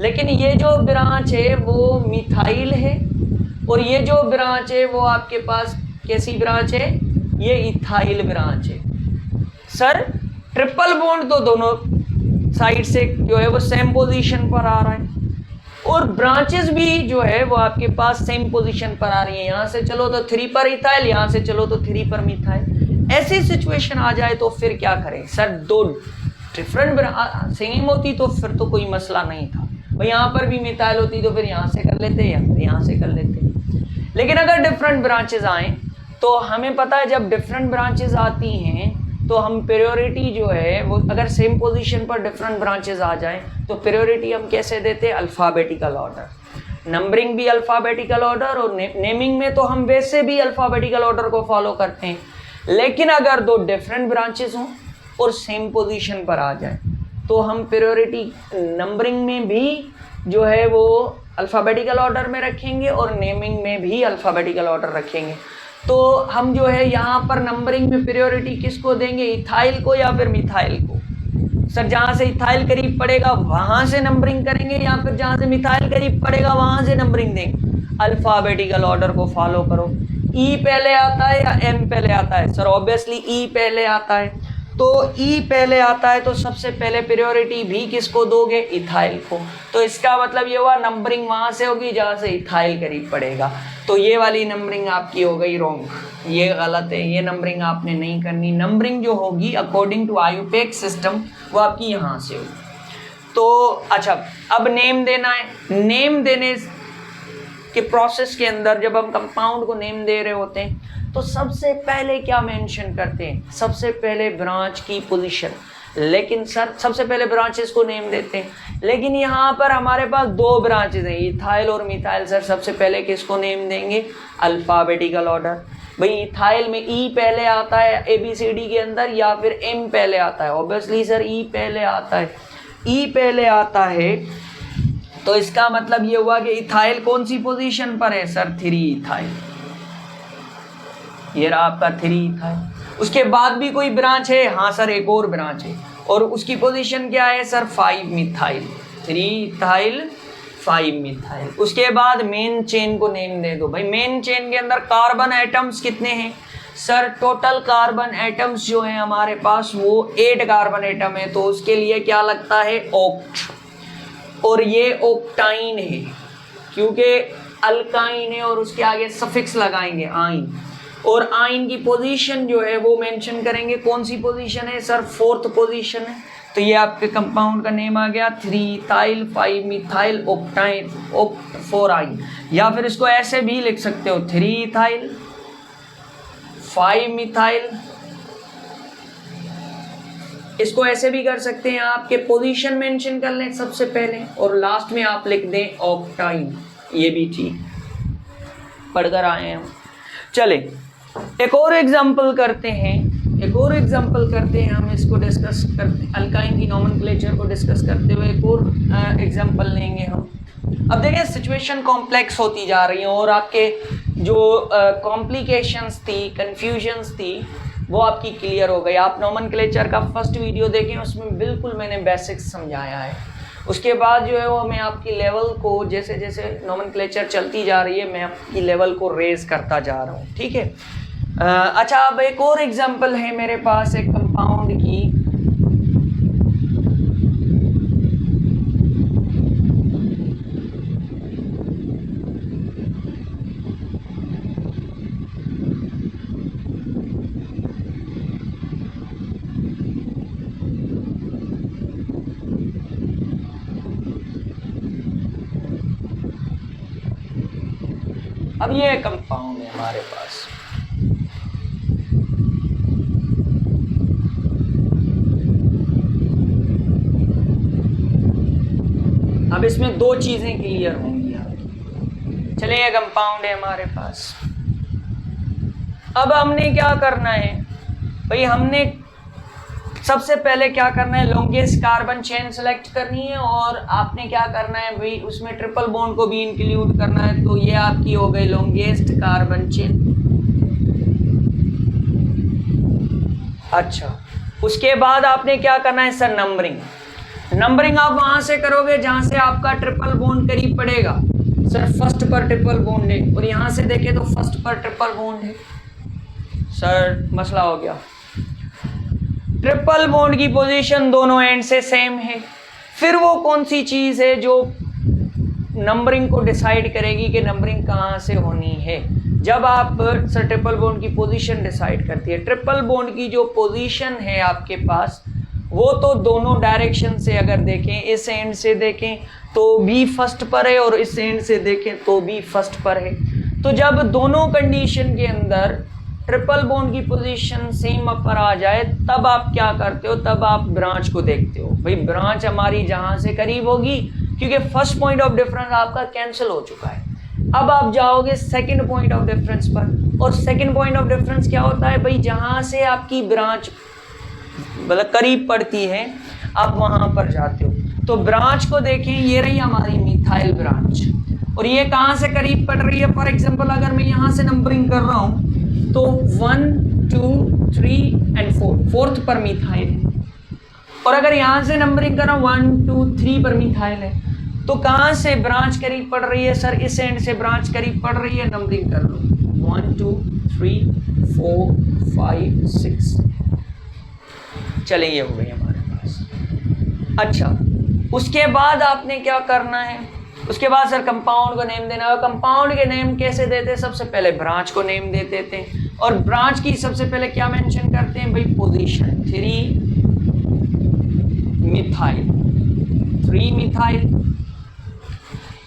लेकिन ये जो ब्रांच है वो मिथाइल है और ये जो ब्रांच है वो आपके पास कैसी ब्रांच है, ये इथाइल ब्रांच है। सर ट्रिपल बॉन्ड तो दोनों साइड से जो है वो सेम पोजीशन पर आ रहा है और ब्रांचेस भी जो है वो आपके पास सेम पोजीशन पर आ रही है। यहां से चलो तो 3 पर इथाइल, यहां से चलो तो 3 पर मिथाइल। ऐसी सिचुएशन आ जाए तो फिर क्या करें? सर दो डिफरेंट सेम होती तो फिर तो कोई मसला नहीं था भाई, यहाँ पर भी मिथाइल होती तो फिर यहाँ से कर लेते या फिर यहाँ से कर लेते। लेकिन अगर डिफरेंट ब्रांचेस आए तो हमें पता है जब डिफरेंट ब्रांचेस आती हैं तो हम प्रायोरिटी जो है वो, अगर सेम पोजीशन पर डिफरेंट ब्रांचेस आ जाएं तो प्रायोरिटी हम कैसे देते हैं? Alphabetical order. नंबरिंग भी अल्फाबेटिकल ऑर्डर और नेमिंग में तो हम वैसे भी अल्फाबेटिकल ऑर्डर को फॉलो करते हैं। लेकिन अगर दो डिफरेंट ब्रांचेस हों और सेम पोजीशन पर आ जाए तो हम प्रायोरिटी नंबरिंग में भी जो है वो अल्फाबेटिकल ऑर्डर में रखेंगे और नेमिंग में भी अल्फाबेटिकल ऑर्डर रखेंगे। तो हम जो है यहाँ पर नंबरिंग में प्रायोरिटी किसको देंगे? इथाइल को या फिर मिथाइल को? सर जहाँ से इथाइल करीब पड़ेगा वहां से नंबरिंग करेंगे या फिर जहाँ से मिथाइल करीब पड़ेगा वहां से नंबरिंग देंगे? अल्फाबेटिकल ऑर्डर को फॉलो करो। ई पहले आता है या एम पहले आता है? सर ऑब्वियसली ई पहले आता है। तो ई पहले आता है तो सबसे पहले प्रायोरिटी भी किसको दोगे? इथाइल को। तो इसका मतलब ये हुआ नंबरिंग वहां से होगी जहां से इथाइल करीब पड़ेगा। तो ये वाली नंबरिंग आपकी हो गई रॉन्ग, ये गलत है, ये नंबरिंग आपने नहीं करनी। नंबरिंग जो होगी अकॉर्डिंग टू आयुपेक सिस्टम वो आपकी यहाँ से होगी। तो अच्छा, अब नेम देना है। नेम देने के प्रोसेस के अंदर जब हम कंपाउंड को नेम दे रहे होते हैं तो सबसे पहले क्या मेंशन करते हैं? सबसे पहले ब्रांच की पोजीशन। लेकिन सर सबसे पहले ब्रांचेस को नेम देते हैं, लेकिन यहाँ पर हमारे पास दो ब्रांचेस हैं, इथाइल और मिथाइल। सर सबसे पहले किसको नेम देंगे? Alphabetical order. भाई इथाइल में ई पहले आता है ABCD के अंदर या फिर एम पहले आता है? ऑब्वियसली सर ई पहले आता है। ई पहले आता है तो इसका मतलब ये हुआ कि इथाइल कौन सी पोजीशन पर है? Sir 3 ethyl. ये रहा आपका 3 इथाइल। उसके बाद भी कोई ब्रांच है? हाँ सर एक और ब्रांच है और उसकी पोजीशन क्या है? Sir 5 methyl. 3 ethyl 5 methyl. उसके बाद मेन चेन को नेम दे दो। भाई मेन चेन के अंदर कार्बन एटम्स कितने हैं? सर टोटल कार्बन एटम्स जो है हमारे पास वो 8 कार्बन एटम है। तो उसके लिए क्या लगता है? ऑक्ट। और ये ऑक्टाइन है क्योंकि अल्काइन है और उसके आगे सफिक्स लगाएंगे आइन। और आइन की पोजीशन जो है वो मेंशन करेंगे। कौन सी पोजीशन है? सर 4th पोजीशन है। तो ये आपके कंपाउंड का नेम आ गया 3 इथाइल 5 मिथाइल ऑक्टाइन ऑक्ट 4 आइन। या फिर इसको ऐसे भी लिख सकते हो 3 इथाइल 5 मिथाइल। इसको ऐसे भी कर सकते हैं, आपके पोजीशन मेंशन कर लें सबसे पहले और लास्ट में आप लिख दें ऑक्टाइन। ये भी ठीक पढ़कर आए हैं हम। चले एक और एग्जांपल करते हैं। हम इसको डिस्कस करते हैं। अल्काइन की नोमेनक्लेचर को डिस्कस करते हुए एक और एग्जांपल लेंगे हम। अब देखिए सिचुएशन कॉम्प्लेक्स होती जा रही है और आपके जो कॉम्प्लिकेशंस थी, कंफ्यूजन्स थी, वो आपकी क्लियर हो गई। आप नोमेनक्लेचर का फर्स्ट वीडियो देखें, उसमें बिल्कुल मैंने बेसिक्स समझाया है। उसके बाद जो है वो मैं आपकी लेवल को जैसे जैसे नोमेनक्लेचर चलती जा रही है मैं आपकी लेवल को रेज करता जा रहा हूँ, ठीक है। अच्छा अब एक और एग्जांपल है मेरे पास एक कंपाउंड की। अब ये कंपाउंड है हमारे पास, अब इसमें दो चीजें क्लियर होंगी आपकी। चलिए ये कंपाउंड है हमारे पास। अब हमने क्या करना है भाई, हमने सबसे पहले क्या करना है, लॉन्गेस्ट कार्बन चेन सेलेक्ट करनी है और आपने क्या करना है भाई उसमें ट्रिपल बॉन्ड को भी इंक्लूड करना है। तो ये आपकी हो गई लॉन्गेस्ट कार्बन चेन। अच्छा उसके बाद आपने क्या करना है सर, नंबरिंग। नंबरिंग आप वहां से करोगे जहां से आपका ट्रिपल बॉन्ड करीब पड़ेगा। सर फर्स्ट पर ट्रिपल बॉन्ड है, और यहां से देखें तो फर्स्ट पर ट्रिपल बॉन्ड है। सर मसला हो गया, ट्रिपल बॉन्ड की पोजीशन दोनों एंड से सेम है। फिर वो कौन सी चीज है जो नंबरिंग को डिसाइड करेगी कि नंबरिंग कहाँ से होनी है? जब आप सर ट्रिपल बॉन्ड की पोजीशन डिसाइड करती है, ट्रिपल बॉन्ड की जो पोजीशन है आपके पास, वो तो दोनों डायरेक्शन से अगर देखें, इस एंड से देखें तो भी फर्स्ट पर है और इस एंड से देखें तो भी फर्स्ट पर है। तो जब दोनों कंडीशन के अंदर ट्रिपल बॉन्ड की पोजीशन सेम पर आ जाए, तब आप क्या करते हो, तब आप ब्रांच को देखते हो। भाई ब्रांच हमारी जहां से करीब होगी, क्योंकि फर्स्ट पॉइंट ऑफ डिफरेंस आपका कैंसिल हो चुका है। अब आप जाओगे सेकंड पॉइंट ऑफ डिफरेंस पर, और सेकंड पॉइंट ऑफ डिफरेंस क्या होता है भाई, जहां से आपकी ब्रांच मतलब करीब पड़ती है, आप वहां पर जाते हो। तो ब्रांच को देखें, ये रही हमारी मिथाइल ब्रांच, और ये कहां से करीब पड़ रही है। फॉर एग्जांपल अगर मैं यहां से नंबरिंग कर रहा हूं तो 1 2 3 एंड 4, फोर्थ पर मिथाइल है। और अगर यहां से नंबरिंग कर रहा हूं 1 2 3 पर मिथाइल है, तो कहां से ब्रांच करीब पड़ रही है सर, इस एंड से ब्रांच करीब पड़ रही है। नंबरिंग कर लो 1 2 3 4 5 6। चले ये हो गई हमारे पास। अच्छा, उसके बाद आपने क्या करना है, उसके बाद सर कंपाउंड को नेम देना है। कंपाउंड के नेम कैसे देते हैं, सबसे पहले ब्रांच को नेम दे देते हैं, और ब्रांच की सबसे पहले क्या मेंशन करते हैं भाई, पोजीशन 3 मिथाइल 3 मिथाइल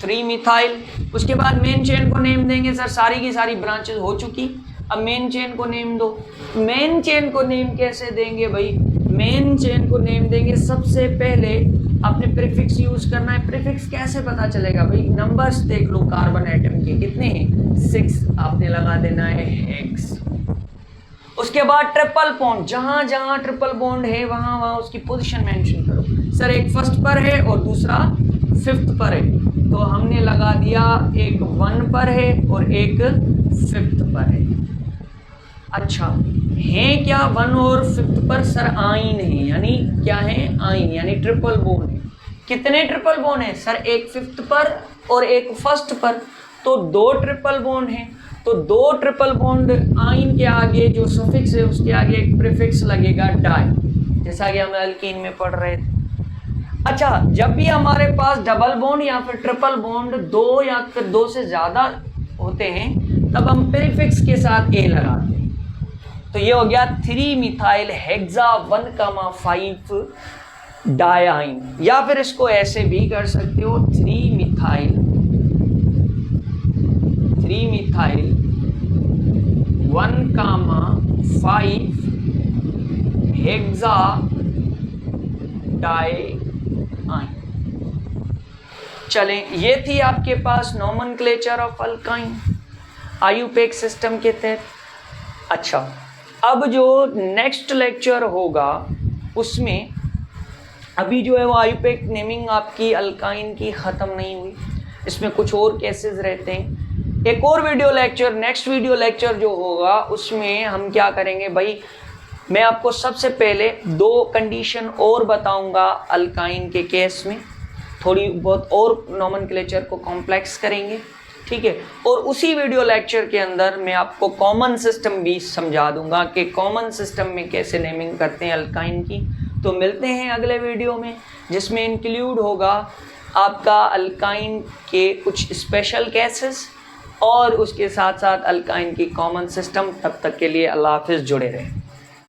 3 मिथाइल। उसके बाद मेन चेन को नेम देंगे। सर सारी की सारी ब्रांचेस हो चुकी, अब मेन चेन को नेम दो। मेन चेन को नेम कैसे देंगे भाई, मेन चेन को नेम देंगे सबसे पहले आपने प्रीफिक्स यूज करना है। प्रीफिक्स कैसे पता चलेगा भाई, नंबर्स देख लो कार्बन एटम के कितने हैं, 6, आपने लगा देना है हेक्स। उसके बाद ट्रिपल बॉन्ड, जहां जहां ट्रिपल बॉन्ड है वहां वहां उसकी पोजीशन मेंशन करो। सर एक फर्स्ट पर है और दूसरा फिफ्थ पर है, तो हमने लगा दिया एक 1 पर है और एक 5th पर है। अच्छा है क्या 1 और 5th पर, सर आइन है, यानी क्या है आइन, यानी ट्रिपल बॉन्ड है। कितने ट्रिपल बॉन्ड है सर, एक 5th पर और एक 1st पर, तो 2 ट्रिपल बॉन्ड है। तो 2 ट्रिपल बॉन्ड आइन के आगे जो सफिक्स है उसके आगे एक प्रीफिक्स लगेगा डाई, जैसा कि हम अल्कीन में पढ़ रहे थे। अच्छा, जब भी हमारे पास डबल बॉन्ड या फिर ट्रिपल बॉन्ड 2 या फिर 2 से ज्यादा होते हैं, तब हम प्रीफिक्स के साथ ए लगाते हैं। तो ये हो गया 3 मिथाइल हेक्सा 1,5 डायाइन, या फिर इसको ऐसे भी कर सकते हो 3 मिथाइल 1,5 हेक्सा डायाइन। चलें, ये थी आपके पास nomenclature of alkyne IUPAC system के तहत। अच्छा, अब जो नेक्स्ट लेक्चर होगा उसमें अभी जो है वो आईयूपैक नेमिंग आपकी अल्काइन की ख़त्म नहीं हुई, इसमें कुछ और केसेस रहते हैं। एक और video lecture, next video lecture जो होगा उसमें हम क्या करेंगे भाई, मैं आपको सबसे पहले 2 कंडीशन और बताऊंगा अल्काइन के केस में, थोड़ी बहुत और नोमेनक्लेचर को कॉम्प्लेक्स करेंगे, ठीक है। और उसी वीडियो लेक्चर के अंदर मैं आपको कॉमन सिस्टम भी समझा दूंगा कि कॉमन सिस्टम में कैसे नेमिंग करते हैं अल्काइन की। तो मिलते हैं अगले वीडियो में, जिसमें इंक्लूड होगा आपका अल्काइन के कुछ स्पेशल केसेस और उसके साथ साथ अल्काइन की कॉमन सिस्टम। तब तक के लिए अल्लाह हाफिज़, जुड़े रहें।